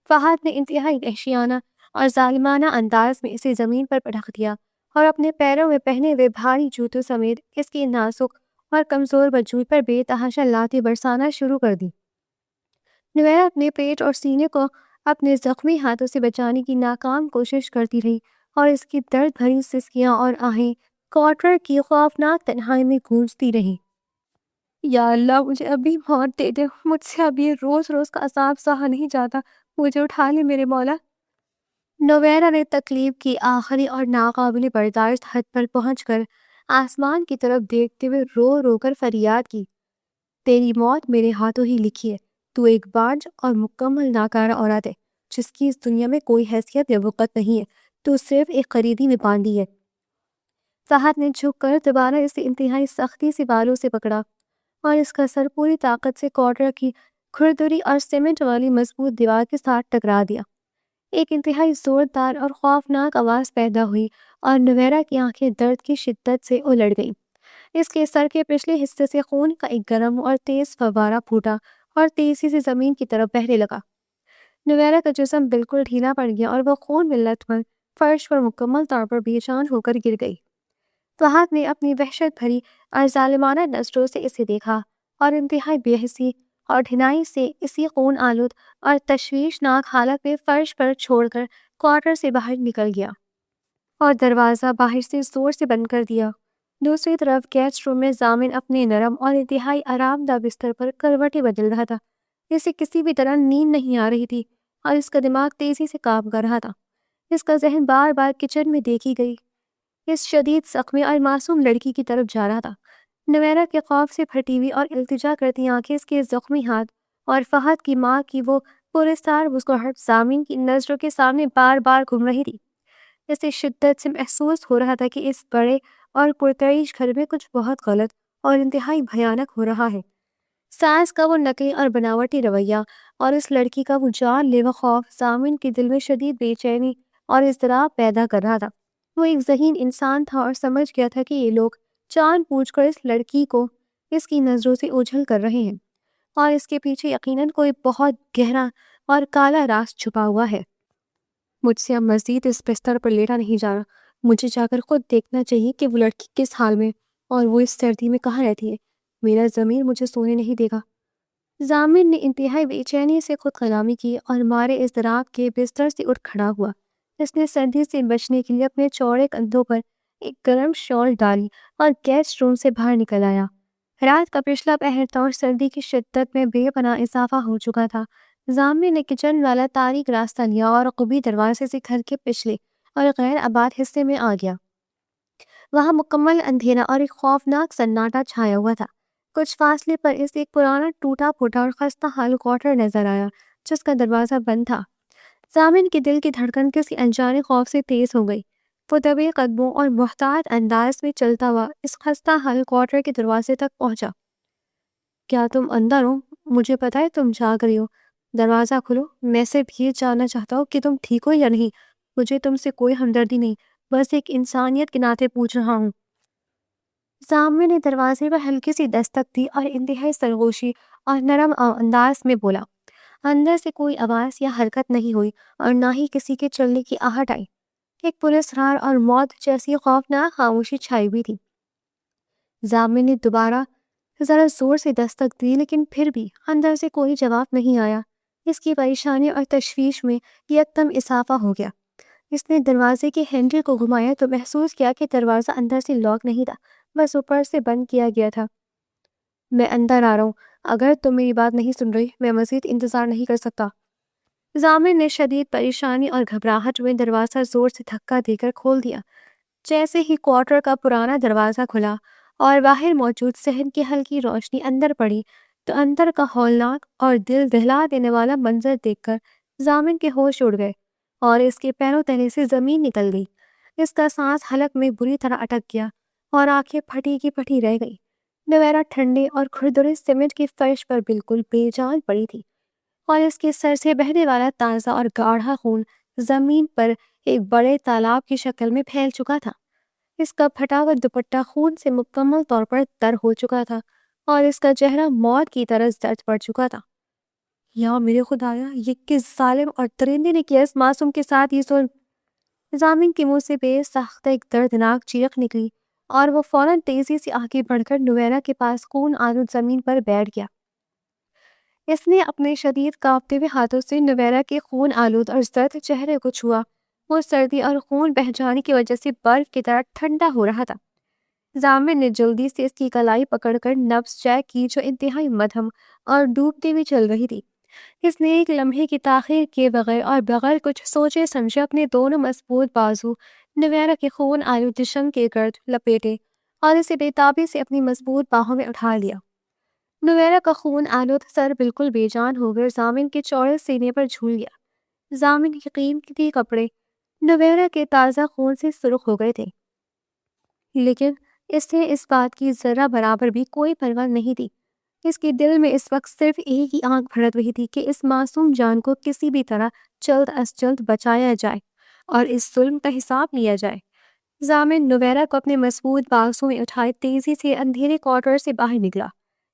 S1: فہد نے انتہائی وحشیانہ اور ظالمانہ انداز میں اسے زمین پر پٹخ دیا اور اپنے پیروں میں پہنے ہوئے بھاری جوتوں سمیت اس کی نازک اور کمزور وجود پر بے تحاشا لاتیں برسانا شروع کر دی۔ نویرہ اپنے پیٹ اور سینے کو اپنے زخمی ہاتھوں سے بچانے کی ناکام کوشش کرتی رہی اور اس کی درد بھری سسکیاں اور آہیں کوارٹر کی خوفناک تنہائی میں گونجتی رہیں۔ یا اللہ، مجھے ابھی موت دے دے، مجھ سے اب یہ روز روز کا عذاب سہا نہیں جاتا، مجھے اٹھا لے میرے مولا۔ نویرہ نے تکلیف کی آخری اور ناقابل برداشت حد پر پہنچ کر آسمان کی طرف دیکھتے ہوئے رو رو کر فریاد کی، تیری موت میرے ہاتھوں ہی لکھی ہے۔ تو ایک بانج اور مکمل ناکارہ عورت ہے جس کی اس دنیا میں کوئی حیثیت یا وقت نہیں ہے، تو صرف ایک خریدی میں باندھی ہے۔ فہد نے جھک کر دوبارہ اسے انتہائی سختی سے بالوں سے پکڑا اور اس کا سر پوری طاقت سے کوارٹر کی کھردری اور سیمنٹ والی مضبوط دیوار کے ساتھ ٹکرا دیا۔ ایک انتہائی زوردار اور خوفناک آواز پیدا ہوئی اور نویرہ کی آنکھیں درد کی شدت سے الٹ گئیں۔ اس کے سر کے پچھلے حصے سے خون کا ایک گرم اور تیز فوارہ پھوٹا اور تیزی سے زمین کی طرف بہنے لگا۔ نویرا کا جسم بالکل ڈھیلا پڑ گیا اور وہ خون میں لتھپت فرش پر مکمل طور پر بے جان ہو کر گر گئی۔ فہد نے اپنی وحشت بھری اور ظالمانہ نظروں سے اسے دیکھا اور انتہائی بے حسی اور ڈھنائی سے اسی خون آلود اور تشویشناک حالت میں فرش پر چھوڑ کر کوارٹر سے باہر نکل گیا اور دروازہ باہر سے زور سے بند کر دیا۔ دوسری طرف گیسٹ روم میں ضامن اپنے نرم اور انتہائی آرام دہ بستر پر کروٹیں بدل رہا تھا۔ اسے کسی بھی طرح نیند نہیں آ رہی تھی اور اس کا دماغ تیزی سے کام کر رہا تھا۔ اس کا ذہن بار بار کچن میں دیکھی گئی اس شدید زخمی اور معصوم لڑکی کی طرف جا رہا تھا۔ نویرا کے خوف سے پھٹی ہوئی اور التجا کرتی آنکھیں اس کے زخمی ہاتھ اور فہد کی ماں کی وہ پرستار مسکراہٹ ضامن کی نظروں کے سامنے بار بار گھوم رہی تھی۔ اسے شدت سے محسوس ہو رہا تھا کہ اس بڑے اور پرتعیش گھر میں کچھ بہت غلط اور انتہائی بھیانک ہو رہا ہے۔ ساس کا وہ نقلی اور بناوٹی رویہ اور اس لڑکی کا وہ جان لیوا خوف ضامن کے دل میں شدید بے چینی اور اضطراب پیدا کر رہا تھا۔ وہ ایک ذہین انسان تھا اور سمجھ گیا تھا کہ یہ لوگ جان بوجھ کر اس لڑکی کو اس کی نظروں سے اوجھل کر رہے ہیں اور اس کے پیچھے یقیناً کوئی بہت گہرا اور کالا راز چھپا ہوا ہے۔ مجھ سے اب مزید اس بستر پر لیٹا نہیں جا رہا۔ مجھے جا کر خود دیکھنا چاہیے کہ وہ لڑکی کس حال میں اور وہ اس سردی میں کہاں رہتی ہے۔ میرا ضمیر مجھے سونے نہیں دے گا۔ ضامن نے انتہائی بے چینی سے خود کلامی کی اور مارے اضطراب کے بستر سے اٹھ کھڑا ہوا۔ اس نے سردی سے بچنے کے لیے اپنے چوڑے کندھوں پر ایک گرم شال ڈالی اور گیسٹ روم سے باہر نکل آیا۔ رات کا پچھلا پہر تھا اور سردی کی شدت میں بے پناہ اضافہ ہو چکا تھا۔ ضامن نے کچن والا تاریک راستہ لیا اور قبی دروازے سے گھر کے پچھلے اور غیر آباد حصے میں آ گیا۔ وہاں مکمل اندھیرا اور ایک خوفناک سناٹا چھایا ہوا تھا۔ کچھ فاصلے پر اسے ایک پرانا ٹوٹا پھوٹا اور خستہ حال کوارٹر نظر آیا جس کا دروازہ بند تھا۔ ضامن کے دل کی دھڑکن کسی انجانے خوف سے تیز ہو گئی۔ وہ دبے قدموں اور محتاط انداز میں چلتا ہوا اس خستہ حال کوارٹر کے دروازے تک پہنچا۔ کیا تم اندر ہو؟ مجھے پتا ہے تم جاگ رہی ہو۔ دروازہ کھولو۔ میں صرف یہ جاننا چاہتا ہوں کہ تم ٹھیک ہو یا نہیں۔ مجھے تم سے کوئی ہمدردی نہیں، بس ایک انسانیت کے ناطے پوچھ رہا ہوں۔ ضامن نے دروازے پر ہلکی سی دستک دی اور انتہائی سرگوشی اور نرم انداز میں بولا۔ اندر سے کوئی آواز یا حرکت نہیں ہوئی اور نہ ہی کسی کے چلنے کی آہٹ آئی۔ ایک پراسرار اور موت جیسی خوفناک خاموشی چھائی ہوئی تھی۔ ضامن نے دوبارہ ذرا زور سے دستک دی لیکن پھر بھی اندر سے کوئی جواب نہیں آیا۔ اس کی پریشانی اور تشویش میں یکدم اضافہ ہو گیا۔ اس نے دروازے کے ہینڈل کو گھمایا تو محسوس کیا کہ دروازہ اندر سے لاک نہیں تھا، بس اوپر سے بند کیا گیا تھا۔ میں اندر آ رہا ہوں۔ اگر تم میری بات نہیں سن رہی میں مزید انتظار نہیں کر سکتا۔ ضامن نے شدید پریشانی اور گھبراہٹ میں دروازہ زور سے دھکا دے کر کھول دیا۔ جیسے ہی کوارٹر کا پرانا دروازہ کھلا اور باہر موجود صحن کی ہلکی روشنی اندر پڑی تو اندر کا ہولناک اور دل دہلا دینے والا منظر دیکھ کر ضامن کے ہوش اڑ گئے اور اس کے پیروں تلے سے زمین نکل گئی۔ اس کا سانس حلق میں بری طرح اٹک گیا اور آنکھیں پھٹی کی پھٹی رہ گئی۔ نویرا ٹھنڈے اور کھردرے سیمنٹ کی فرش پر بالکل بے جان پڑی تھی اور اس کے سر سے بہنے والا تازہ اور گاڑھا خون زمین پر ایک بڑے تالاب کی شکل میں پھیل چکا تھا۔ اس کا پھٹا ہوا دوپٹہ خون سے مکمل طور پر تر ہو چکا تھا اور اس کا چہرہ موت کی طرح زرد پڑ چکا تھا۔ یا میرے خدایا، یہ کس ظالم اور درندے نے کیا اس معصوم کے ساتھ یہ ظلم؟ ضامن کے منہ سے بے ساختہ ایک دردناک چیخ نکلی اور وہ فوراً تیزی سے آگے بڑھ کر نویرا کے پاس خون آلود زمین پر بیٹھ گیا۔ اس نے اپنے شدید کانپتے ہوئے ہاتھوں سے نویرا کے خون آلود اور زرد چہرے کو چھوا۔ وہ سردی اور خون بہہ جانے کی وجہ سے برف کی طرح ٹھنڈا ہو رہا تھا۔ ضامن نے جلدی سے اس کی کلائی پکڑ کر نبض چیک کی جو انتہائی مدھم اور ڈوبتی ہوئی چل رہی تھی۔ اس نے ایک لمحے کی تاخیر کیے بغیر اور بغیر کچھ سوچے سمجھے اپنے دونوں مضبوط بازو نویرا کے خون آلود جسم کے گرد لپیٹے اور اسے بے تابی سے اپنی مضبوط باہوں میں اٹھا لیا۔ نویرا کا خون آلود سر بالکل بے جان ہو کر ضامن کے چوڑے سینے پر جھول گیا۔ ضامن کے قیمتی کپڑے نویرا کے تازہ خون سے سرخ ہو گئے تھے، لیکن اسے اس بات کی ذرہ برابر بھی کوئی پرواہ نہیں تھی۔ اس کے دل میں اس وقت صرف ایک ہی آنکھ بھڑک رہی تھی کہ اس معصوم جان کو کسی بھی طرح جلد از جلد بچایا جائے اور اس ظلم کا حساب لیا جائے۔ ضامن نویرا کو اپنے مضبوط بازو میں اٹھائے تیزی سے اندھیرے کوارٹر سے باہر نکلا۔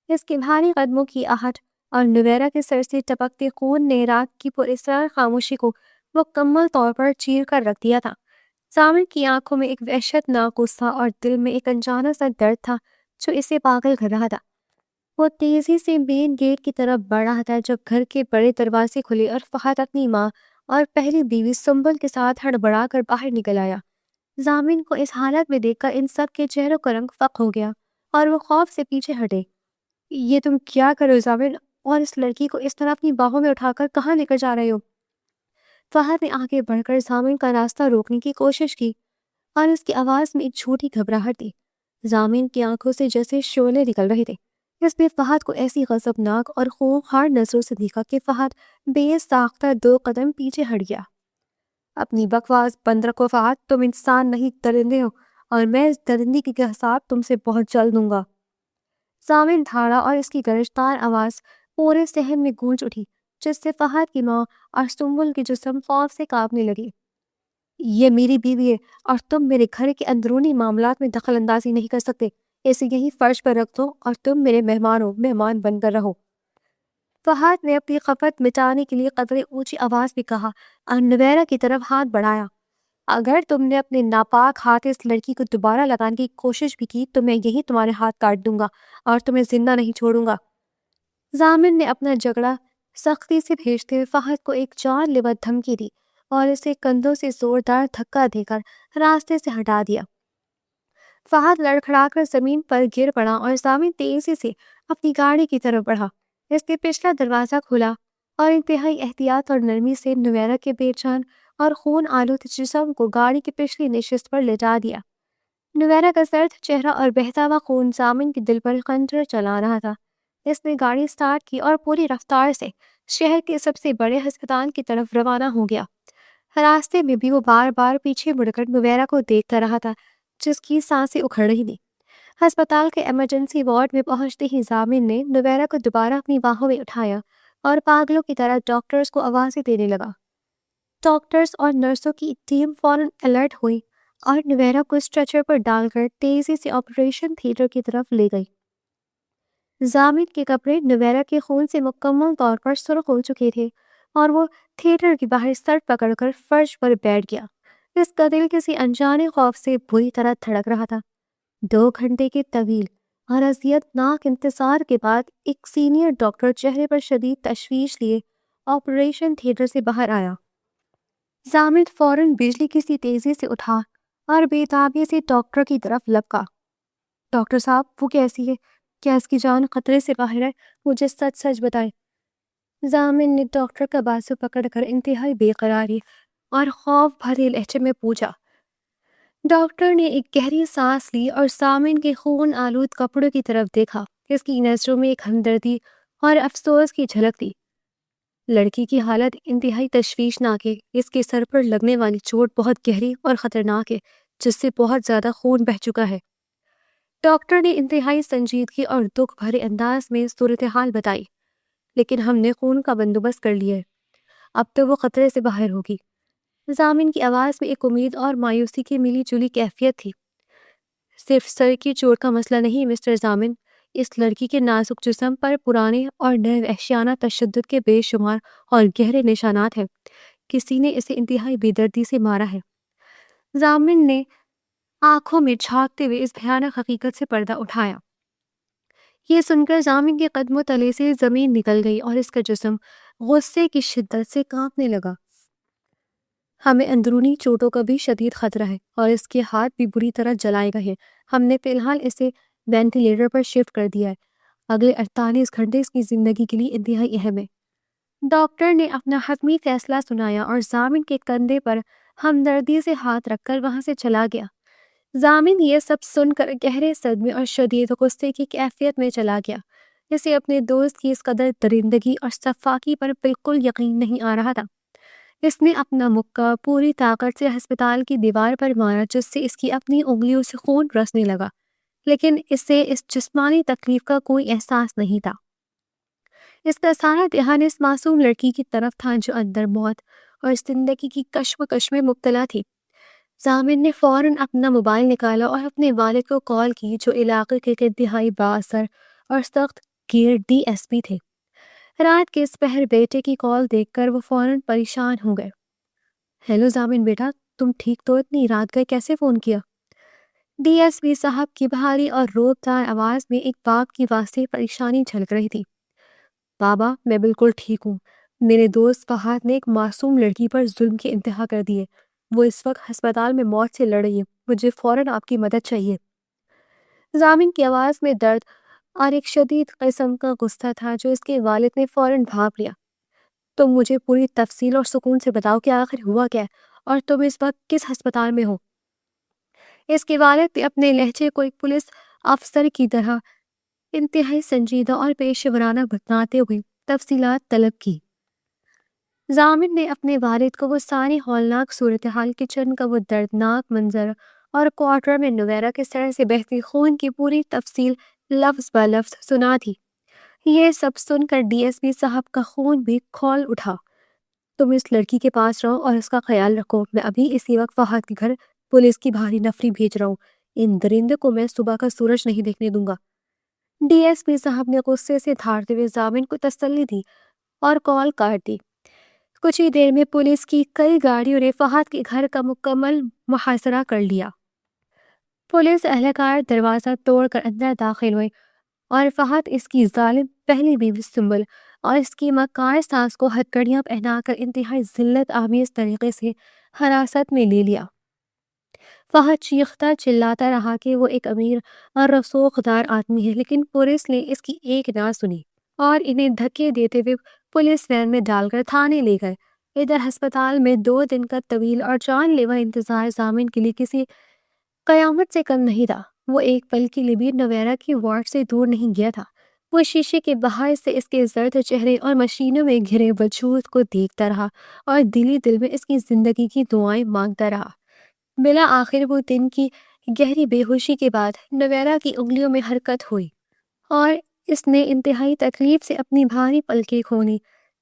S1: اس کے بھاری قدموں کی آہٹ اور نویرا کے سر سے ٹپکتے خون نے رات کی پراسرار خاموشی کو مکمل طور پر چیر کر رکھ دیا تھا۔ ضامن کی آنکھوں میں ایک وحشتناک غصہ اور دل میں ایک انجانا سا درد تھا جو اسے پاگل کر رہا تھا۔ وہ تیزی سے مین گیٹ کی طرف بڑھ رہا تھا جب گھر کے بڑے دروازے کھلے اور فہد اپنی ماں اور پہلی بیوی سنبل کے ساتھ ہڑبڑا کر باہر نکل آیا۔ ضامن کو اس حالت میں دیکھ کر ان سب کے چہروں کا رنگ فق ہو گیا اور وہ خوف سے پیچھے ہٹے۔ یہ تم کیا کر رہے ہو ضامن، اور اس لڑکی کو اس طرح اپنی باہوں میں اٹھا کر کہاں لے کر جا رہے ہو؟ فہد نے آگے بڑھ کر ضامن کا راستہ روکنے کی کوشش کی اور اس کی آواز میں ایک جھوٹی گھبراہٹ تھی۔ ضامن کی آنکھوں سے جیسے شعلے نکل رہے تھے۔ اس نے فہد کو ایسی غضبناک اور خونخوار نظروں سے دیکھا کہ فہد بے ساختہ 2 قدم پیچھے ہٹ گیا۔ اپنی بکواس بند رکھو فہد، تم انسان نہیں درندے ہو اور میں اس درندی کی حساب تم سے بہت جلد دوں گا۔ ضامن دھاڑا اور اس کی گرجدار آواز پورے صحن میں گونج اٹھی جس سے فہد کی ماں اور سنبل کے جسم خوف سے کانپنے لگے۔ یہ میری بیوی ہے اور تم میرے گھر کے اندرونی معاملات میں دخل اندازی نہیں کر سکتے۔ اسے یہیں فرش پر رکھ دو اور تم میرے مہمان ہو، مہمان بن کر رہو۔ فہد نے اپنی خفت مٹانے کے لیے قدرے اونچی آواز میں کہا اور نویرا کی طرف ہاتھ بڑھایا۔ اگر تم نے اپنے ناپاک ہاتھ اس لڑکی کو دوبارہ لگانے کی کوشش بھی کی تو میں یہی تمہارے ہاتھ کاٹ دوں گا اور تمہیں زندہ نہیں چھوڑوں گا۔ ضامن نے اپنا جھگڑا سختی سے بھیجتے ہوئے فہد کو ایک جان لیوا دھمکی دی اور اسے کندھوں سے زوردار دھکا دے کر راستے سے ہٹا دیا۔ فہد لڑکھڑا کر زمین پر گر پڑا اور ضامن تیزی سے اپنی گاڑی کی طرف بڑھا۔ اس نے پچھلا دروازہ کھولا اور انتہائی احتیاط اور نرمی سے نویرا کے بے جان اور خون آلود جسم کو گاڑی کی پچھلی نشست پر لٹا دیا۔ نویرا کا سرد چہرہ اور بہتا ہوا خون ضامن کے دل پر خنجر چلا رہا تھا۔ اس نے گاڑی سٹارٹ کی اور پوری رفتار سے شہر کے سب سے بڑے ہسپتال کی طرف روانہ ہو گیا۔ راستے میں بھی وہ بار بار پیچھے مڑ کر نویرا کو دیکھتا رہا تھا جس کی سانسیں اکھڑ رہی تھیں۔ ہسپتال کے ایمرجنسی وارڈ میں پہنچتے ہی ضامن نے نویرا کو دوبارہ اپنی باہوں میں اٹھایا اور پاگلوں کی طرح ڈاکٹرز کو آوازیں دینے لگا۔ ڈاکٹرز اور نرسوں کی ٹیم فوراً الرٹ ہوئی اور نویرا کو اسٹریچر پر ڈال کر تیزی سے آپریشن تھیٹر کی طرف لے گئی۔ ضامن کے کپڑے نویرا کے خون سے مکمل طور پر سرخ ہو چکے تھے اور وہ تھیٹر کے باہر سر پکڑ کر فرش پر بیٹھ گیا۔ اس کا دل کسی انجانے خوف سے بری طرح دھڑک رہا تھا۔ 2 گھنٹے کے طویل اور اذیت ناک انتظار کے بعد ایک سینئر ڈاکٹر چہرے پر شدید تشویش لیے آپریشن تھیٹر سے باہر آیا۔ ضامن فوراً بجلی کی سی تیزی سے اٹھا اور بے تابی سے ڈاکٹر کی طرف لپکا۔ ڈاکٹر صاحب، وہ کیسی ہے؟ کیا اس کی جان خطرے سے باہر ہے؟ مجھے سچ سچ بتائیں۔ ضامن نے ڈاکٹر کا بازو پکڑ کر انتہائی بے قراری اور خوف بھرے لہجے میں پوچھا۔ ڈاکٹر نے ایک گہری سانس لی اور ضامن کے خون آلود کپڑوں کی طرف دیکھا۔ اس کی نظروں میں ایک ہمدردی اور افسوس کی جھلک تھی۔ لڑکی کی حالت انتہائی تشویشناک ہے۔ اس کے سر پر لگنے والی چوٹ بہت گہری اور خطرناک ہے جس سے بہت زیادہ خون بہہ چکا ہے۔ ڈاکٹر نے انتہائی سنجیدگی اور دکھ بھرے انداز میں صورتحال بتائی۔ لیکن ہم نے خون کا بندوبست کر لیا ہے، اب تو وہ خطرے سے باہر ہوگی۔ ضامن کی آواز میں ایک امید اور مایوسی کی ملی جلی کیفیت تھی۔ صرف سر کی چوٹ کا مسئلہ نہیں مسٹر ضامن، اس لڑکی کے نازک جسم پر پرانے اور نئے وحشیانہ تشدد کے بے شمار اور گہرے نشانات ہیں۔ کسی نے اسے انتہائی بے دردی سے مارا ہے۔ ضامن نے آنکھوں میں جھانکتے ہوئے اس بھیانک حقیقت سے پردہ اٹھایا۔ یہ سن کر ضامن کے قدموں تلے سے زمین نکل گئی اور اس کا جسم غصے کی شدت سے کانپنے لگا۔ ہمیں اندرونی چوٹوں کا بھی شدید خطرہ ہے اور اس کے ہاتھ بھی بری طرح جلائے گئے ہیں۔ ہم نے فی الحال اسے وینٹیلیٹر پر شفٹ کر دیا ہے۔ اگلے 48 گھنٹے اس کی زندگی کے لیے انتہائی اہم ہے۔ ڈاکٹر نے اپنا حتمی فیصلہ سنایا اور ضامن کے کندھے پر ہمدردی سے ہاتھ رکھ کر وہاں سے چلا گیا۔ ضامن یہ سب سن کر گہرے صدمے اور شدید غصے کی کیفیت میں چلا گیا۔ اسے اپنے دوست کی اس قدر درندگی اور شفاقی پر بالکل یقین نہیں آ رہا تھا۔ اس نے اپنا مکہ پوری طاقت سے ہسپتال کی دیوار پر مارا جس سے اس کی اپنی انگلیوں سے خون رسنے لگا، لیکن اسے اس جسمانی تکلیف کا کوئی احساس نہیں تھا۔ اس کا سارا دھیان اس معصوم لڑکی کی طرف تھا جو اندر موت اور زندگی کی کشمکش میں مبتلا تھی۔ ضامن نے فوراً اپنا موبائل نکالا اور اپنے والد کو کال کی، جو علاقے کے ایک انتہائی بااثر اور سخت گیر ڈی ایس پی تھے۔ رات کے اس پہر بیٹے کی کال دیکھ کر وہ فوراً پریشان ہو گئے۔ ہیلو ضامن بیٹا، تم ٹھیک تو؟ اتنی رات گئے کیسے فون کیا؟ ڈی ایس پی صاحب کی بھاری اور روبدار آواز میں ایک باپ کی واضح پریشانی جھلک رہی تھی۔ بابا، میں بالکل ٹھیک ہوں۔ میرے دوست فہد نے ایک معصوم لڑکی پر ظلم کی انتہا کر دی ہے۔ وہ اس وقت ہسپتال میں موت سے لڑ رہی ہے۔ مجھے فوراً آپ کی مدد چاہیے۔ ضامن کی آواز میں درد اور ایک شدید قسم کا غصہ تھا، جو اس کے والد نے فوراً بھانپ لیا۔ تم مجھے پوری تفصیل اور سکون سے بتاؤ کہ آخر ہوا کیا ہے، اور تم اس وقت کس ہسپتال میں ہو؟ اس کے والد نے اپنے لہجے کو ایک پولیس افسر کی طرح انتہائی سنجیدہ اور پیشہ ورانہ بتاتے ہوئے تفصیلات طلب کی۔ ضامن نے اپنے والد کو وہ ساری ہولناک صورتحال، کچن کا وہ دردناک منظر اور کوارٹر میں نویرہ کے سر سے بہتی خون کی پوری تفصیل لفظ بہ لفظ سنا تھی۔ یہ سب سن کر ڈی ایس پی صاحب کا خون بھی کھول اٹھا۔ تم اس لڑکی کے پاس رہو اور اس کا خیال رکھو۔ میں ابھی اسی وقت فہد کے گھر پولیس کی بھاری نفری بھیج رہا ہوں۔ ان درندے کو میں صبح کا سورج نہیں دیکھنے دوں گا۔ ڈی ایس پی صاحب نے غصے سے دھاڑتے ہوئے ضامن کو تسلی دی اور کال کاٹ دی۔ کچھ ہی دیر میں پولیس کی کئی گاڑیوں نے فہد کے گھر کا مکمل محاصرہ کر لیا۔ پولیس اہلکار دروازہ توڑ کر اندر داخل ہوئے اور فہد، اس کی ظالم پہلی بیوی سنبل اور اس کی مکار ساس کو ہتھکڑیاں پہنا کر انتہائی ذلت آمیز طریقے سے حراست میں لے لیا۔ فہد چیختا چلاتا رہا کہ وہ ایک امیر اور رسوخ دار آدمی ہے، لیکن پولیس نے اس کی ایک نہ سنی اور انہیں دھکے دیتے ہوئے پولیس وین میں ڈال کر تھانے لے گئے۔ ادھر ہسپتال میں 2 دن کا طویل اور جان لیوا انتظار ضامن کے لیے کسی قیامت سے کم نہیں تھا۔ وہ ایک پل کے لیے بھی نویرہ کی وارڈ سے دور نہیں گیا تھا۔ وہ شیشے کے باہر سے اس کے زرد چہرے اور مشینوں میں گھرے وجود کو دیکھتا رہا اور دلی دل میں اس کی زندگی کی دعائیں مانگتا رہا۔ بلا آخر وہ دن کی گہری بے ہوشی کے بعد نویرہ کی انگلیوں میں حرکت ہوئی اور اس نے انتہائی تکلیف سے اپنی بھاری پلکیں کھولی۔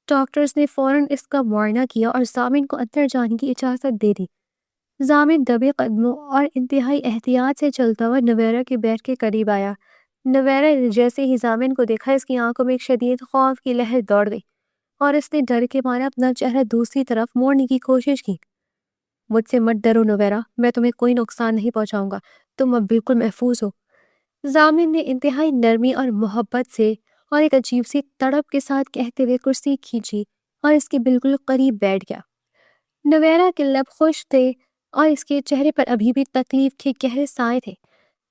S1: ڈاکٹرز نے فوراً اس کا معائنہ کیا اور ضامن کو اندر جانے کی اجازت دے دی۔ ضامن دبے قدموں اور انتہائی احتیاط سے چلتا ہوا نویرہ کے بیڈ کے قریب آیا۔ نویرہ جیسے ہی ضامن کو دیکھا، اس کی آنکھوں میں ایک شدید خوف کی لہر دوڑ گئی اور اس نے ڈر کے مارے اپنا چہرہ دوسری طرف موڑنے کی کوشش کی۔ مجھ سے مت ڈرو نویرہ، میں تمہیں کوئی نقصان نہیں پہنچاؤں گا، تم اب بالکل محفوظ ہو۔ ضامن نے انتہائی نرمی اور محبت سے اور ایک عجیب سی تڑپ کے ساتھ کہتے ہوئے کرسی کھینچی اور اس کے بالکل قریب بیٹھ گیا۔ نویرہ کے لب خشک تھے اور اس کے چہرے پر ابھی بھی تکلیف کے گہرے سائے تھے۔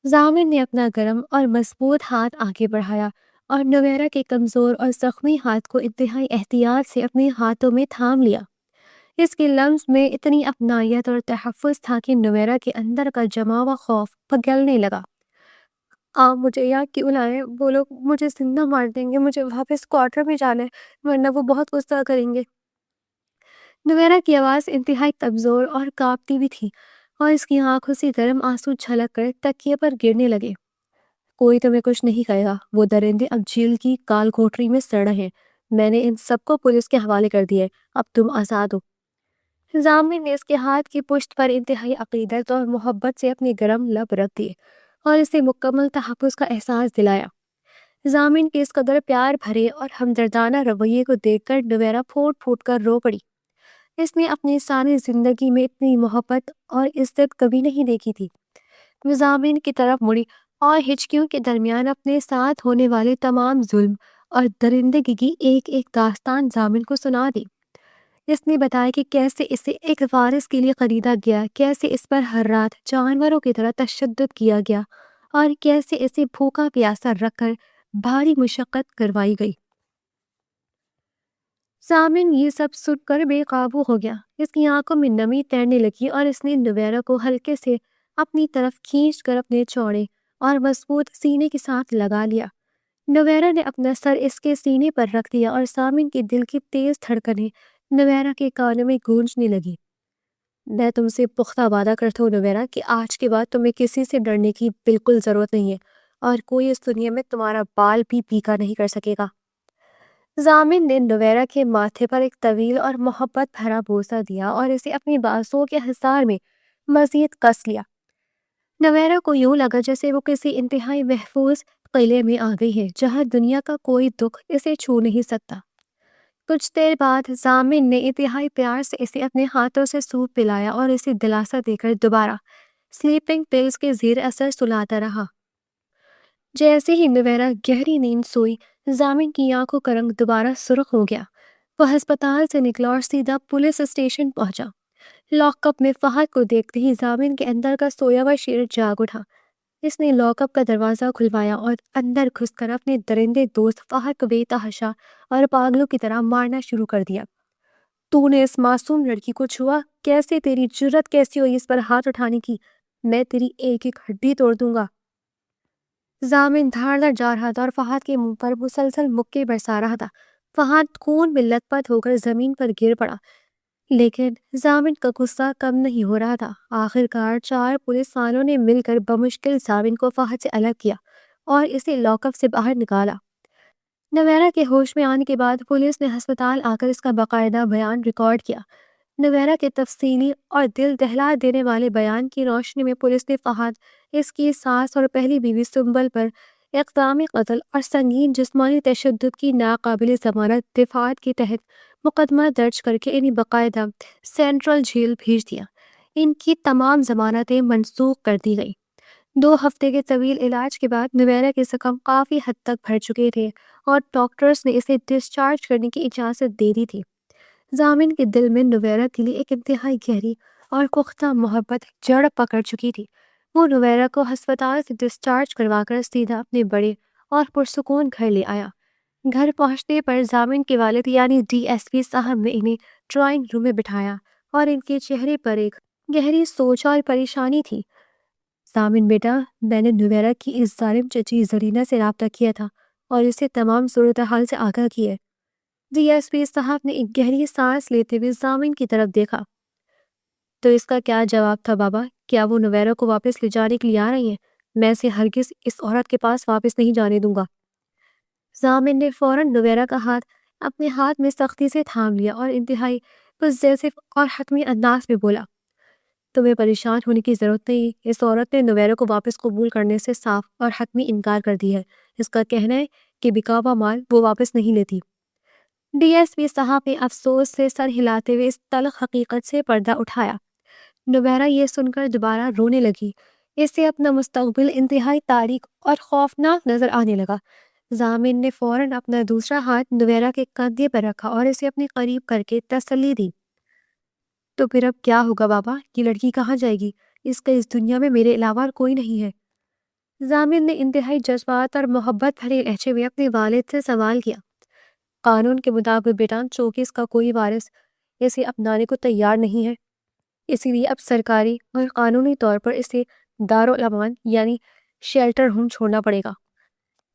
S1: ضامن نے اپنا گرم اور مضبوط ہاتھ آگے بڑھایا اور نویرہ کے کمزور اور زخمی ہاتھ کو انتہائی احتیاط سے اپنے ہاتھوں میں تھام لیا۔ اس کے لمس میں اتنی اپنائیت اور تحفظ تھا کہ نویرہ کے اندر کا جمع ہوا خوف پگھلنے لگا۔ آپ مجھے یہاں کیوں لائے؟ وہ لوگ مجھے زندہ مار دیں گے، مجھے واپس کوارٹر میں جانا ہے، ورنہ وہ بہت غصہ کریں گے۔ نویرہ کی آواز انتہائی کمزور اور کانپتی بھی تھی اور اس کی آنکھوں سے گرم آنسو چھلک کر تکیے پر گرنے لگے۔ کوئی تمہیں کچھ نہیں کہے گا، وہ درندے اب جیل کی کال کوٹری میں سڑ رہے ہیں۔ میں نے ان سب کو پولیس کے حوالے کر دیا ہے، اب تم آزاد ہو۔ ضامن نے اس کے ہاتھ کی پشت پر انتہائی عقیدت اور محبت سے اپنے گرم لب رکھ دیے اور اسے مکمل تحفظ کا احساس دلایا۔ ضامن کے اس قدر پیار بھرے اور ہمدردانہ رویے کو دیکھ کر نویرہ پھوٹ پھوٹ کر رو پڑی۔ اس نے اپنی ساری زندگی میں اتنی محبت اور عزت کبھی نہیں دیکھی تھی۔ وہ ضامن کی طرف مڑی اور ہچکیوں کے درمیان اپنے ساتھ ہونے والے تمام ظلم اور درندگی کی ایک ایک داستان ضامن کو سنا دی۔ اس نے بتایا کہ کیسے اسے ایک وارث کے لیے خریدا گیا، کیسے اس پر ہر رات جانوروں کی طرح تشدد کیا گیا اور کیسے اسے بھوکا پیاسا رکھ کر بھاری مشقت کروائی گئی۔ ضامن یہ سب سن کر بے قابو ہو گیا۔ اس کی آنکھوں میں نمی تیرنے لگی اور اس نے نویرہ کو ہلکے سے اپنی طرف کھینچ کر اپنے چوڑے اور مضبوط سینے کے ساتھ لگا لیا۔ نویرہ نے اپنا سر اس کے سینے پر رکھ دیا اور ضامن کے دل کی تیز دھڑکنیں نویرہ کے کانوں میں گونجنے لگی۔ میں تم سے پختہ وعدہ کرتا ہوں نویرہ کہ آج کے بعد تمہیں کسی سے ڈرنے کی بالکل ضرورت نہیں ہے اور کوئی اس دنیا میں تمہارا بال بھی پیکا نہیں کر سکے گا۔ ضامن نے نویرہ کے ماتھے پر ایک طویل اور محبت بھرا بوسہ دیا اور اسے اپنی بازوؤں کے حصار میں مزید کس لیا۔ نویرا کو یوں لگا جیسے وہ کسی انتہائی محفوظ قلعے میں آ گئی ہے جہاں دنیا کا کوئی دکھ اسے چھو نہیں سکتا۔ کچھ دیر بعد ضامن نے انتہائی پیار سے اسے اپنے ہاتھوں سے سوپ پلایا اور اسے دلاسا دے کر دوبارہ سلیپنگ پلز کے زیر اثر سلاتا رہا۔ جیسے ہی نویرا گہری نیند سوئی، ضامن کی آنکھوں کا رنگ دوبارہ سرخ ہو گیا۔ وہ ہسپتال سے نکلا اور سیدھا پولیس اسٹیشن پہنچا۔ لاک اپ میں فہد کو دیکھتے ہی ضامن کے اندر کا سویا ہوا شیر جاگ اٹھا۔ اس نے لاک اپ کا دروازہ کھلوایا اور اندر گھس کر اپنے درندے دوست فہد کو بے تحاشا اور پاگلوں کی طرح مارنا شروع کر دیا۔ تو نے اس معصوم لڑکی کو چھوا؟ کیسے تیری جرت کیسی ہوئی اس پر ہاتھ اٹھانے کی؟ میں تیری ایک ایک ہڈی توڑ دوں گا۔ ضامن دھاڑ دھڑ جا رہا تھا اور فہد کے منہ پر مسلسل مکے برسا رہا تھا۔ فہد خون میں لت پت ہو کر زمین پر گر پڑا، لیکن ضامن کا غصہ کم نہیں ہو رہا تھا۔ آخر کار 4 پولیس والوں نے مل کر بمشکل ضامن کو فہد سے الگ کیا اور اسے لاک اپ سے باہر نکالا۔ نویرا کے ہوش میں آنے کے بعد پولیس نے ہسپتال آ کر اس کا باقاعدہ بیان ریکارڈ کیا۔ نویرا کے تفصیلی اور دل دہلا دینے والے بیان کی روشنی میں پولیس نے فہد، اس کی ساس اور پہلی بیوی سنبل پر اقدامی قتل اور سنگین جسمانی تشدد کی ناقابل ضمانت دفعات کے تحت مقدمہ درج کر کے انہیں باقاعدہ سینٹرل جیل بھیج دیا۔ ان کی تمام ضمانتیں منسوخ کر دی گئی۔ 2 ہفتے کے طویل علاج کے بعد نویرا کے زخم کافی حد تک بھر چکے تھے اور ڈاکٹرز نے اسے ڈسچارج کرنے کی اجازت دے دی تھی۔ ضامن کے دل میں نویرا کے لیے ایک انتہائی گہری اور پختہ محبت جڑ پکڑ چکی تھی۔ وہ نویرا کو ہسپتال سے ڈسچارج کروا کر سیدھا اپنے بڑے اور پرسکون گھر لے آیا۔ گھر پہنچنے پر ضامن کے والد یعنی ڈی ایس پی صاحب نے انہیں ڈرائنگ روم میں بٹھایا اور ان کے چہرے پر ایک گہری سوچ اور پریشانی تھی۔ ضامن بیٹا، میں نے نویرا کی اس ظالم چچی زرینہ سے رابطہ کیا تھا اور اسے تمام صورتحال سے آگاہ کیا ہے۔ ڈی ایس پی صاحب نے ایک گہری سانس لیتے ہوئے ضامن کی طرف دیکھا۔ تو اس کا کیا جواب تھا بابا؟ کیا وہ نویرا کو واپس لے جانے کے لیے آ رہی ہیں؟ میں اسے ہرگز اس عورت کے پاس واپس نہیں جانے دوں گا۔ ضامن نے فوراً نویرا کا ہاتھ اپنے ہاتھ میں سختی سے تھام لیا اور انتہائی پوزیسو اور حتمی انداز میں بولا، تمہیں پریشان ہونے کی ضرورت نہیں۔ اس عورت نے نویرا کو واپس قبول کرنے سے صاف اور حتمی انکار کر دیا ہے۔ اس کا کہنا ہے کہ بکا ہوا مال وہ واپس نہیں لیتی۔ ڈی ایس پی صاحب نے افسوس سے سر ہلاتے ہوئے اس تلخ حقیقت سے پردہ اٹھایا۔ نویرا یہ سن کر دوبارہ رونے لگی۔ اسے اپنا مستقبل انتہائی تاریک اور خوفناک نظر آنے لگا۔ ضامن نے فوراً اپنا دوسرا ہاتھ نویرا کے کندھے پر رکھا اور اسے اپنے قریب کر کے تسلی دی۔ تو پھر اب کیا ہوگا بابا؟ یہ لڑکی کہاں جائے گی؟ اس کا اس دنیا میں میرے علاوہ کوئی نہیں ہے۔ ضامن نے انتہائی جذبات اور محبت بھرے لہجے میں اپنے والد سے سوال کیا۔ قانون کے مطابق بیٹا، چونکہ اس کا کوئی وارث اسے اپنانے کو تیار نہیں ہے، اسی لیے اب سرکاری اور قانونی طور پر اسے دارالامان یعنی شیلٹر ہوم چھوڑنا پڑے گا۔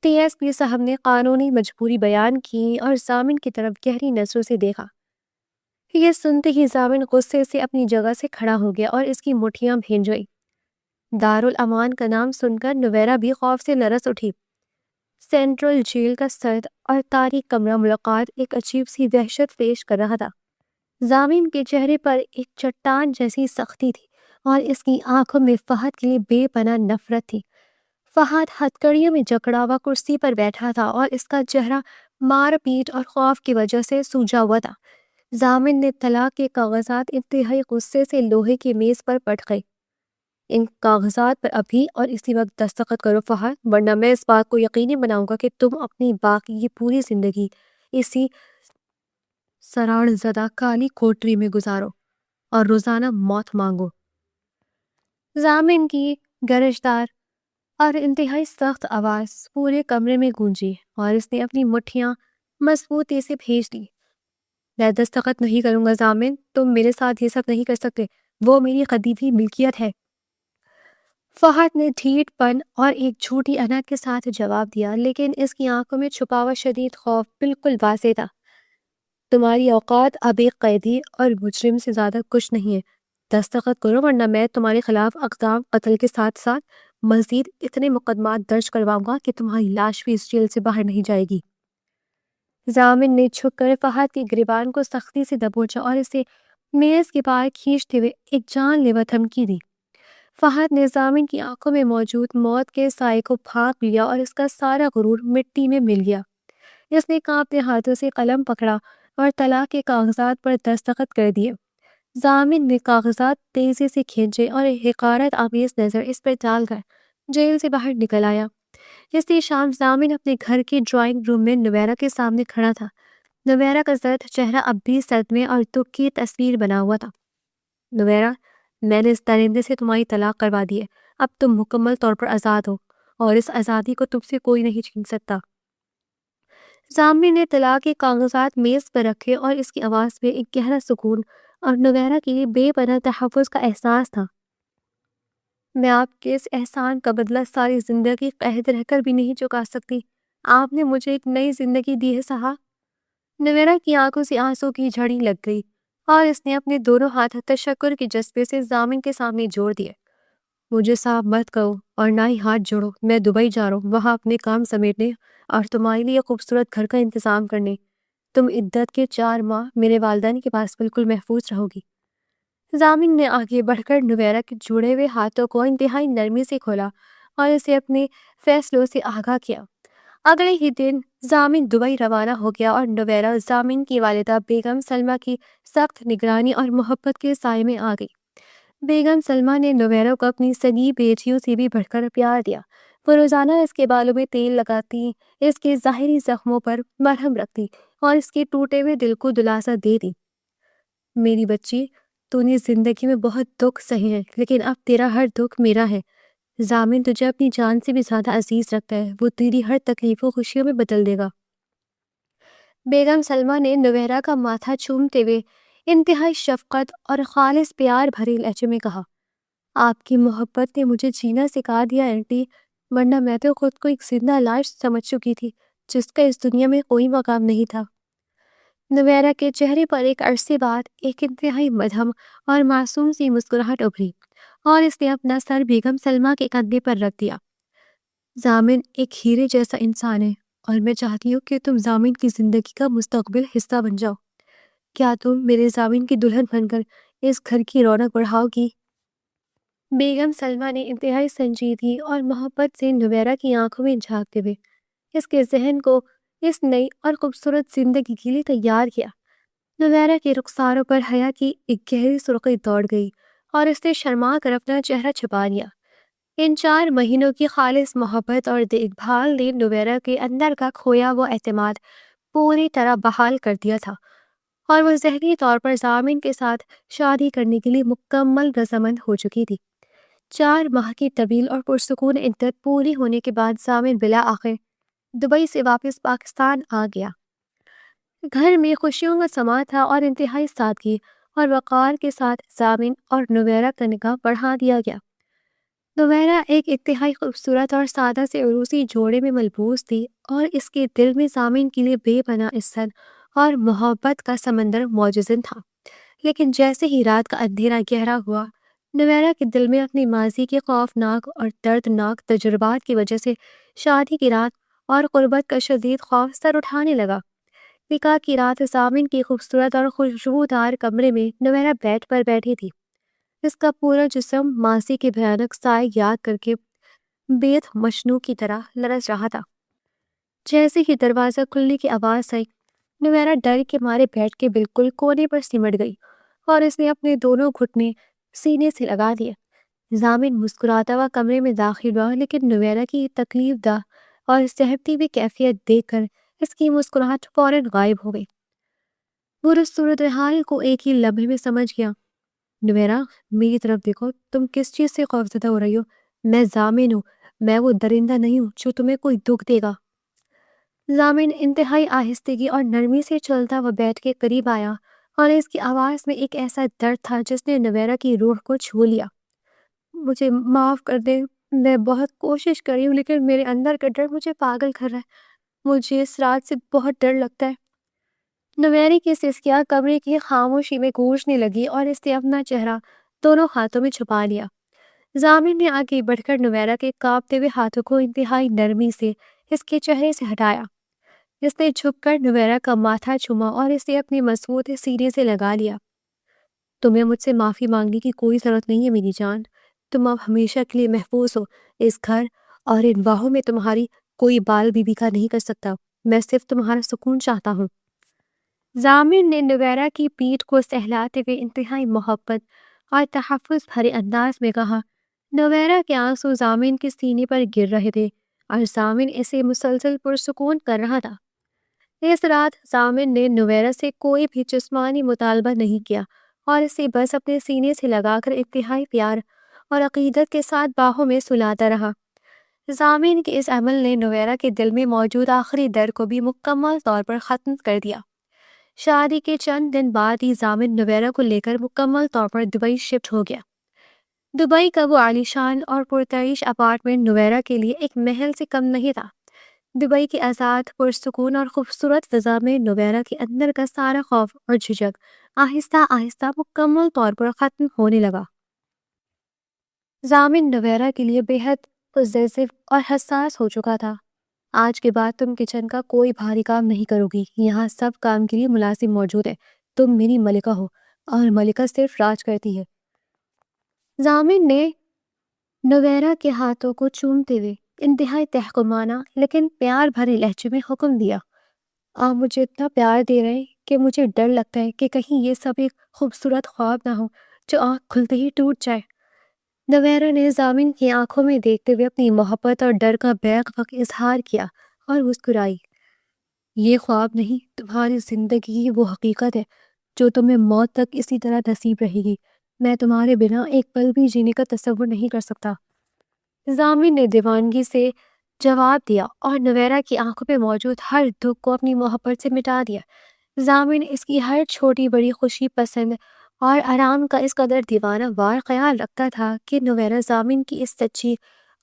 S1: ٹی ایس پی صاحب نے قانونی مجبوری بیان کی اور ضامن کی طرف گہری نظروں سے دیکھا۔ یہ سنتے ہی ضامن غصے سے اپنی جگہ سے کھڑا ہو گیا اور اس کی مٹھیاں بھیج گئی۔ دارالامان کا نام سن کر نویرا بھی خوف سے لرز اٹھی۔ سینٹرل جیل کا سرد اور تاریک کمرہ ملاقات ایک عجیب سی وحشت پیش کر رہا تھا۔ ضامن کے چہرے پر ایک چٹان جیسی سختی تھی اور اس کی آنکھوں میں فہد کے لیے بے پناہ نفرت تھی۔ فہد ہتھکڑیوں میں جکڑا ہوا کرسی پر بیٹھا تھا اور اس کا چہرہ مار پیٹ اور خوف کی وجہ سے سوجا ہوا تھا۔ ضامن نے طلاق کے کاغذات انتہائی غصے سے لوہے کی میز پر پٹ گئے۔ ان کاغذات پر ابھی اور اسی وقت دستخط کرو فہد، ورنہ میں اس بات کو یقینی بناؤں گا کہ تم اپنی باقی یہ پوری زندگی اسی سراڑ زدہ کالی کوٹری میں گزارو اور روزانہ موت مانگو۔ ضامن کی گرجدار اور انتہائی سخت آواز پورے کمرے میں گونجی اور اس نے اپنی مٹھیاں مضبوطی سے بھیج دی۔ میں دستخط نہیں کروں گا ضامن، تم میرے ساتھ یہ سب نہیں کر سکتے، وہ میری قدیمی ملکیت ہے۔ فہد نے ڈھیٹ پن اور ایک جھوٹی انا کے ساتھ جواب دیا، لیکن اس کی آنکھوں میں چھپا ہوا شدید خوف بالکل واضح تھا۔ تمہاری اوقات اب ایک قیدی اور مجرم سے زیادہ کچھ نہیں ہے۔ دستخط کرو ورنہ میں تمہارے خلاف اقدام قتل کے ساتھ ساتھ مزید اتنے مقدمات درج کرواؤں گا کہ تمہاری لاش بھی اس جیل سے باہر نہیں جائے گی۔ ضامن نے جھک کر فہد کی گریبان کو سختی سے دبوچا اور اسے میز کے پار کھینچتے ہوئے ایک جان لیوا دھمکی دی۔ فہد نے ضامن کی آنکھوں میں موجود موت کے سائے کو بھانپ لیا اور اس کا سارا غرور مٹی میں مل گیا۔ اس نے کانپتے ہاتھوں سے قلم پکڑا اور طلاق کے کاغذات پر دستخط کر دیے۔ ضامن نے کاغذات تیزی سے کھینچے اور حقارت آمیز نظر اس پر ڈال کر جیل سے باہر نکل آیا۔ اسی شام ضامن اپنے گھر کے ڈرائنگ روم میں نویرہ کے سامنے کھڑا تھا۔ نویرہ کا زرد چہرہ اب بھی صدمے اور دکھ کی تصویر بنا ہوا تھا۔ نویرہ، میں نے اس درندے سے تمہاری طلاق کروا دی ہے۔ اب تم مکمل طور پر آزاد ہو اور اس آزادی کو تم سے کوئی نہیں چھین سکتا۔ ضامن نے طلاق کے کاغذات میز پر رکھے اور اس کی آواز میں ایک گہرا سکون اور نویرہ کے لیے بے پناہ تحفظ کا احساس تھا۔ میں آپ کے اس احسان کا بدلہ ساری زندگی قید رہ کر بھی نہیں چکا سکتی۔ آپ نے مجھے ایک نئی زندگی دی ہے صاحب۔ نویرہ کی آنکھوں سے آنسوں کی جھڑی لگ گئی اور اس نے اپنے دونوں ہاتھ تشکر کے جذبے سے ضامن کے سامنے جوڑ دیے۔ مجھے صاحب مت کہو اور نہ ہی ہاتھ جوڑو، میں دبئی جا رہا ہوں، وہاں اپنے کام سمیٹنے اور تمہارے لیے خوبصورت گھر کا انتظام کرنے۔ تم عدت کے 4 ماہ میرے والدین کے پاس بالکل محفوظ رہو گی۔ ضامن نے آگے بڑھ کر نویرہ کے جڑے ہوئے ہاتھوں کو انتہائی نرمی سے کھولا اور اسے اپنے فیصلوں سے آگاہ کیا۔ اگلے ہی دن ضامن دبئی روانہ ہو گیا اور نویرہ ضامن کی والدہ بیگم سلمہ کی سخت نگرانی اور محبت کے سائے میں آ گئی۔ بیگم سلمہ نے نویرہ کو اپنی سگی بیٹیوں سے بھی بڑھ کر پیار دیا۔ وہ روزانہ اس کے بالوں میں تیل لگاتی، اس کے ظاہری زخموں پر مرہم رکھتی اور اس کے ٹوٹے ہوئے دل کو دلاسا دیتی۔ میری بچی، تو نے زندگی میں بہت دکھ سہے ہیں، لیکن اب تیرا ہر دکھ میرا ہے۔ ضامن تجھے اپنی جان سے بھی زیادہ عزیز رکھتا ہے، وہ تیری ہر تکلیف کو خوشیوں میں بدل دے گا۔ بیگم سلمہ نے نویرہ کا ماتھا چومتے ہوئے انتہائی شفقت اور خالص پیار بھرے لہجے میں کہا، آپ کی محبت نے مجھے جینا سکھا دیا آنٹی، ورنہ میں تو خود کو ایک زندہ لاش سمجھ چکی تھی جس کا اس دنیا میں کوئی مقام نہیں تھا۔ نویرہ کے چہرے پر ایک عرصے بعد ایک انتہائی مدھم اور معصوم سی مسکراہٹ ابھری اور اس نے اپنا سر بیگم سلمہ کے کندھے پر رکھ دیا۔ ضامن ایک ہیرے جیسا انسان ہے اور میں چاہتی ہوں کہ تم ضامن کی زندگی کا مستقبل حصہ بن جاؤ۔ کیا تم میرے ضامن کی دلہن بن کر اس گھر کی رونق بڑھاؤ گی؟ بیگم سلمہ نے انتہائی سنجیدگی اور محبت سے نویرہ کی آنکھوں میں جھانکتے ہوئے اس کے ذہن کو اس نئی اور خوبصورت زندگی کے لیے تیار کیا۔ نویرہ کے رخساروں پر حیا کی ایک گہری سرخی دوڑ گئی اور اس نے شرما کر اپنا چہرہ چھپا لیا۔ ان 4 مہینوں کی خالص محبت اور دیکھ بھال نے نویرہ کے اندر کا کھویا وہ اعتماد پوری طرح بحال کر دیا تھا اور وہ ذہنی طور پر ضامن کے ساتھ شادی کرنے کے لیے مکمل رضامند ہو چکی تھی۔ 4 ماہ کی طویل اور پرسکون عدت پوری ہونے کے بعد ضامن بالآخر دبئی سے واپس پاکستان آ گیا۔ گھر میں خوشیوں کا سما تھا اور انتہائی سادگی اور وقار کے ساتھ ضامن اور نویرہ کا نکاح پڑھا دیا گیا۔ نویرہ ایک انتہائی خوبصورت اور سادہ سے عروسی جوڑے میں ملبوس تھی اور اس کے دل میں ضامن کے لیے بے پناہ عزت اور محبت کا سمندر موجزن تھا۔ لیکن جیسے ہی رات کا اندھیرا گہرا ہوا، نویرہ کے دل میں اپنی ماضی کے خوفناک اور دردناک تجربات کی وجہ سے شادی کی رات اور قربت کا شدید خوف سر اٹھانے لگا۔ نکاح کی رات ضامن کی خوبصورت اور خوشبودار کمرے میں نویرہ بیڈ پر بیٹھی تھی۔ اس کا پورا جسم ماضی کے بھیانک سائے یاد کر کے بید مجنوں کی طرح لرز رہا تھا۔ جیسے ہی دروازہ کھلنے کی آواز آئی، نویرہ ڈر کے مارے بیڈ کے بالکل کونے پر سمٹ گئی اور اس نے اپنے دونوں گھٹنے سینے سے لگا دیے۔ ضامن مسکراتا ہوا کمرے میں داخل ہوا، لیکن نویرہ کی تکلیف دہ اور سہمتی ہوئی کیفیت دیکھ کر اس کی مسکراہٹ فوراً غائب ہو گئی۔ وہ اس صورتحال کو ایک ہی لمحے میں سمجھ گیا۔ نویرہ، میری طرف دیکھو، تم کس چیز سے خوفزدہ ہو رہی ہو؟ میں ضامن ہوں، میں وہ درندہ نہیں ہوں جو تمہیں کوئی دکھ دے گا۔ ضامن انتہائی آہستگی اور نرمی سے چلتا وہ بیڈ کے قریب آیا اور اس کی آواز میں ایک ایسا درد تھا جس نے نویرہ کی روح کو چھو لیا۔ مجھے معاف کر دیں، میں بہت کوشش کری ہوں، لیکن میرے اندر کا ڈر مجھے پاگل کر رہا ہے۔ مجھے اس رات سے بہت ڈر لگتا ہے۔ نویرہ کی سسکیاں کمرے کی خاموشی میں گونجنے لگی اور اس نے اپنا چہرہ دونوں ہاتھوں میں چھپا لیا۔ ضامن نے آگے بڑھ کر نویرہ کے کانپتے ہوئے ہاتھوں کو انتہائی نرمی سے اس کے چہرے سے ہٹایا۔ اس نے جھک کر نویرہ کا ماتھا چوما اور اسے اپنے مضبوط سینے سے لگا لیا۔ تمہیں مجھ سے معافی مانگنے کی کوئی ضرورت نہیں ہے میری جان، تم اب ہمیشہ کے لیے محفوظ ہو۔ اس گھر اور ان باہوں میں تمہاری کوئی بال بھی بکھا نہیں کر سکتا، میں صرف تمہارا سکون چاہتا ہوں۔ ضامر نے نویرہ کی پیٹھ کو سہلاتے ہوئے انتہائی محبت اور تحفظ بھرے انداز میں کہا۔ نویرہ کے آنسو ضامن کے سینے پر گر رہے تھے اور ضامن اسے مسلسل پرسکون کر رہا تھا۔ اس رات ضامن نے نویرہ سے کوئی بھی جسمانی مطالبہ نہیں کیا اور اسے بس اپنے سینے سے لگا کر انتہائی پیار اور عقیدت کے ساتھ باہوں میں سلاتا رہا۔ ضامن کے اس عمل نے نویرہ کے دل میں موجود آخری ڈر کو بھی مکمل طور پر ختم کر دیا۔ شادی کے چند دن بعد ہی ضامن نویرہ کو لے کر مکمل طور پر دبئی شفٹ ہو گیا۔ دبئی کا وہ عالیشان اور پرتعیش اپارٹمنٹ نویرہ کے لیے ایک محل سے کم نہیں تھا۔ دبئی کی آزاد، پرسکون اور خوبصورت فضا میں نویرہ کے اندر کا سارا خوف اور جھجک آہستہ آہستہ مکمل طور پر ختم ہونے لگا۔ ضامن نویرہ کے لیے بے حد پوزیسو اور حساس ہو چکا تھا۔ آج کے بعد تم کچن کا کوئی بھاری کام نہیں کرو گی، یہاں سب کام کے لیے ملازم موجود ہے، تم میری ملکہ ہو اور ملکہ صرف راج کرتی ہے۔ ضامن نے نویرہ کے ہاتھوں کو چومتے ہوئے انتہائی تحکمانہ لیکن پیار بھرے لہجے میں حکم دیا۔ آپ مجھے اتنا پیار دے رہے ہیں کہ مجھے ڈر لگتا ہے کہ کہیں یہ سب ایک خوبصورت خواب نہ ہو جو آنکھ کھلتے ہی ٹوٹ جائے۔ نویرہ نے ضامن کی آنکھوں میں دیکھتے ہوئے اپنی محبت اور ڈر کا بیک وقت اظہار کیا اور مسکرائی۔ یہ خواب نہیں، تمہاری زندگی ہی وہ حقیقت ہے جو تمہیں موت تک اسی طرح نصیب رہے گی۔ میں تمہارے بنا ایک پل بھی جینے کا تصور نہیں کر سکتا۔ ضامن نے دیوانگی سے جواب دیا اور نویرہ کی آنکھوں پہ موجود ہر دکھ کو اپنی محبت سے مٹا دیا۔ ضامن اس کی ہر چھوٹی بڑی خوشی پسند اور آرام کا اس قدر دیوانہ وار خیال رکھتا تھا کہ نویرہ ضامن کی اس سچی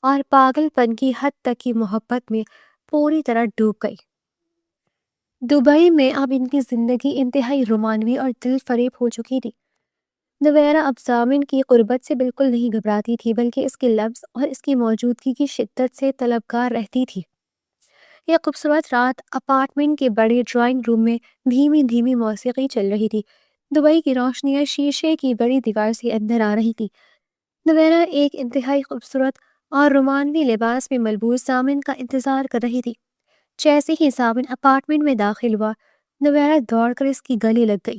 S1: اور پاگل پن کی حد تک کی محبت میں پوری طرح ڈوب گئی۔ دبئی میں اب ان کی زندگی انتہائی رومانوی اور دل فریب ہو چکی تھی۔ نویرہ اب ضامن کی قربت سے بالکل نہیں گھبراتی تھی، بلکہ اس کے لفظ اور اس کی موجودگی کی شدت سے طلبگار رہتی تھی۔ یہ خوبصورت رات اپارٹمنٹ کے بڑے ڈرائنگ روم میں دھیمی دھیمی موسیقی چل رہی تھی۔ دبئی کی روشنیاں شیشے کی بڑی دیوار سے اندر آ رہی تھی۔ نویرہ ایک انتہائی خوبصورت اور رومانوی لباس میں ملبوس ضامن کا انتظار کر رہی تھی۔ جیسے ہی ضامن اپارٹمنٹ میں داخل ہوا، نویرہ دوڑ کر اس کی گلے لگ گئی۔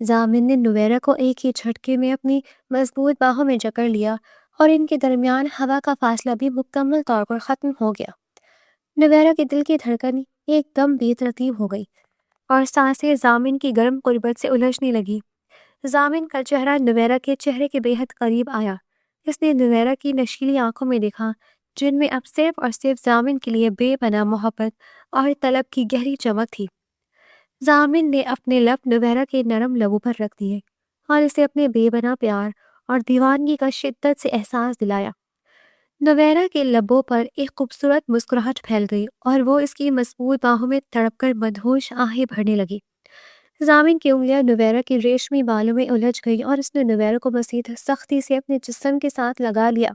S1: ضامن نے نویرہ کو ایک ہی جھٹکے میں اپنی مضبوط باہوں میں جکڑ لیا اور ان کے درمیان ہوا کا فاصلہ بھی مکمل طور پر ختم ہو گیا۔ نویرہ کے دل کی دھڑکن ایک دم بے ترتیب ہو گئی اور سانسیں ضامن کی گرم قربت سے الجھنے لگی۔ ضامن کا چہرہ نویرہ کے چہرے کے بے حد قریب آیا۔ اس نے نویرہ کی نشیلی آنکھوں میں دیکھا، جن میں اب صرف اور صرف ضامن کے لیے بے پناہ محبت اور طلب کی گہری چمک تھی۔ ضامن نے اپنے لب نویرہ کے نرم لبوں پر رکھ دیے اور اسے اپنے بے پناہ پیار اور دیوانگی کا شدت سے احساس دلایا۔ نویرہ کے لبوں پر ایک خوبصورت مسکراہٹ پھیل گئی اور وہ اس کی مضبوط باہوں میں تڑپ کر مدہوش آہیں بھرنے لگی۔ ضامن کی انگلیاں نویرہ کے ریشمی بالوں میں الجھ گئی اور اس نے نویرہ کو مزید سختی سے اپنے جسم کے ساتھ لگا لیا۔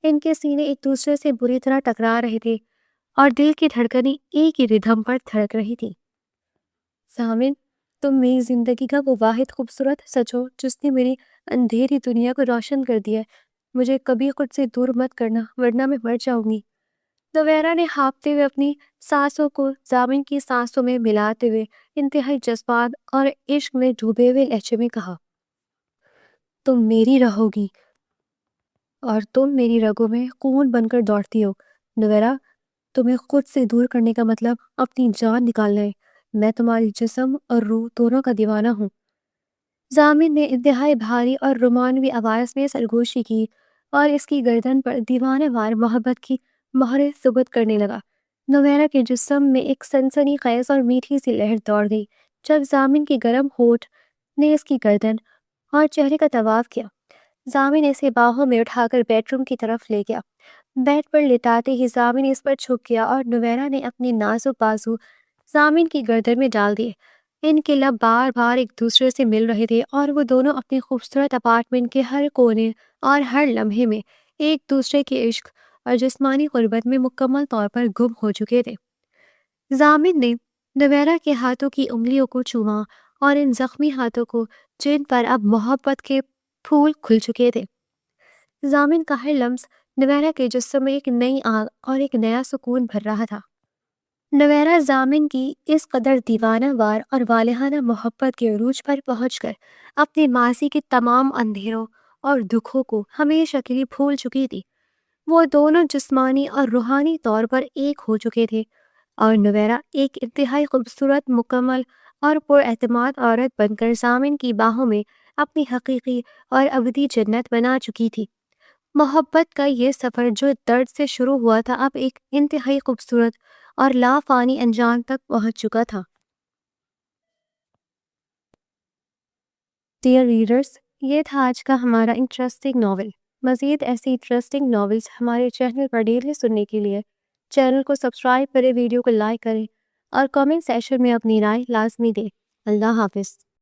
S1: ان کے سینے ایک دوسرے سے بری طرح ٹکرا رہے تھے اور دل کی دھڑکنیں ایک ہی ردھم پر دھڑک رہی تھی۔ ضامن، تم میری زندگی کا وہ واحد خوبصورت سچ ہو جس نے میری اندھیری دنیا کو روشن کر دیا ہے۔ مجھے کبھی خود سے دور مت کرنا ورنہ میں مر جاؤں گی۔ نویرہ نے ہانپتے ہوئے اپنی سانسوں کو ضامن کی سانسوں میں ملاتے ہوئے انتہائی جذبات اور عشق میں ڈوبے ہوئے لہجے میں کہا، تم میری رہو گی اور تم میری رگوں میں خون بن کر دوڑتی ہو۔ نویرہ، تمہیں خود سے دور کرنے کا مطلب اپنی جان نکالنا ہے۔ میں تمہاری جسم اور روح دونوں کا دیوانہ ہوں۔ ضامن نے انتہائی بھاری اور رومانوی آواز میں سرگوشی کی اور اس کی گردن پر دیوانے وار محبت کی مہریں ثبت کرنے لگا۔ نویرہ کے جسم میں ایک سنسنی خیز اور میٹھی سی لہر دوڑ گئی جب ضامن کی گرم ہونٹ نے اس کی گردن اور چہرے کا طواف کیا۔ ضامن اسے باہوں میں اٹھا کر بیڈ روم کی طرف لے گیا۔ بیڈ پر لٹاتے ہی ضامن اس پر جھک گیا اور نویرہ نے اپنی نازک بازو ضامن کی گردن میں ڈال دیے۔ ان کے لب بار بار ایک دوسرے سے مل رہے تھے اور وہ دونوں اپنے خوبصورت اپارٹمنٹ کے ہر کونے اور ہر لمحے میں ایک دوسرے کے عشق اور جسمانی قربت میں مکمل طور پر گم ہو چکے تھے۔ ضامن نے نویرہ کے ہاتھوں کی انگلیوں کو چوما اور ان زخمی ہاتھوں کو جن پر اب محبت کے پھول کھل چکے تھے۔ ضامن کا ہر لمس نویرہ کے جسم میں ایک نئی آگ اور ایک نیا سکون بھر رہا تھا۔ نویرہ ضامن کی اس قدر دیوانہ وار اور والہانہ محبت کے عروج پر پہنچ کر اپنی ماضی کے تمام اندھیروں اور دکھوں کو ہمیشہ کے لیے بھول چکی تھی۔ وہ دونوں جسمانی اور روحانی طور پر ایک ہو چکے تھے، اور نویرہ ایک انتہائی خوبصورت، مکمل اور پر اعتماد عورت بن کر ضامن کی باہوں میں اپنی حقیقی اور ابدی جنت بنا چکی تھی۔ محبت کا یہ سفر جو درد سے شروع ہوا تھا اب ایک انتہائی خوبصورت اور لافانی انجام تک پہنچ چکا تھا۔ ڈیئر ریڈرز، یہ تھا آج کا ہمارا انٹرسٹنگ ناول۔ مزید ایسی انٹرسٹنگ ناولز ہمارے چینل پر ڈیلی سننے کے لیے چینل کو سبسکرائب کریں، ویڈیو کو لائک کریں اور کامنٹ سیکشن میں اپنی رائے لازمی دیں۔ اللہ حافظ۔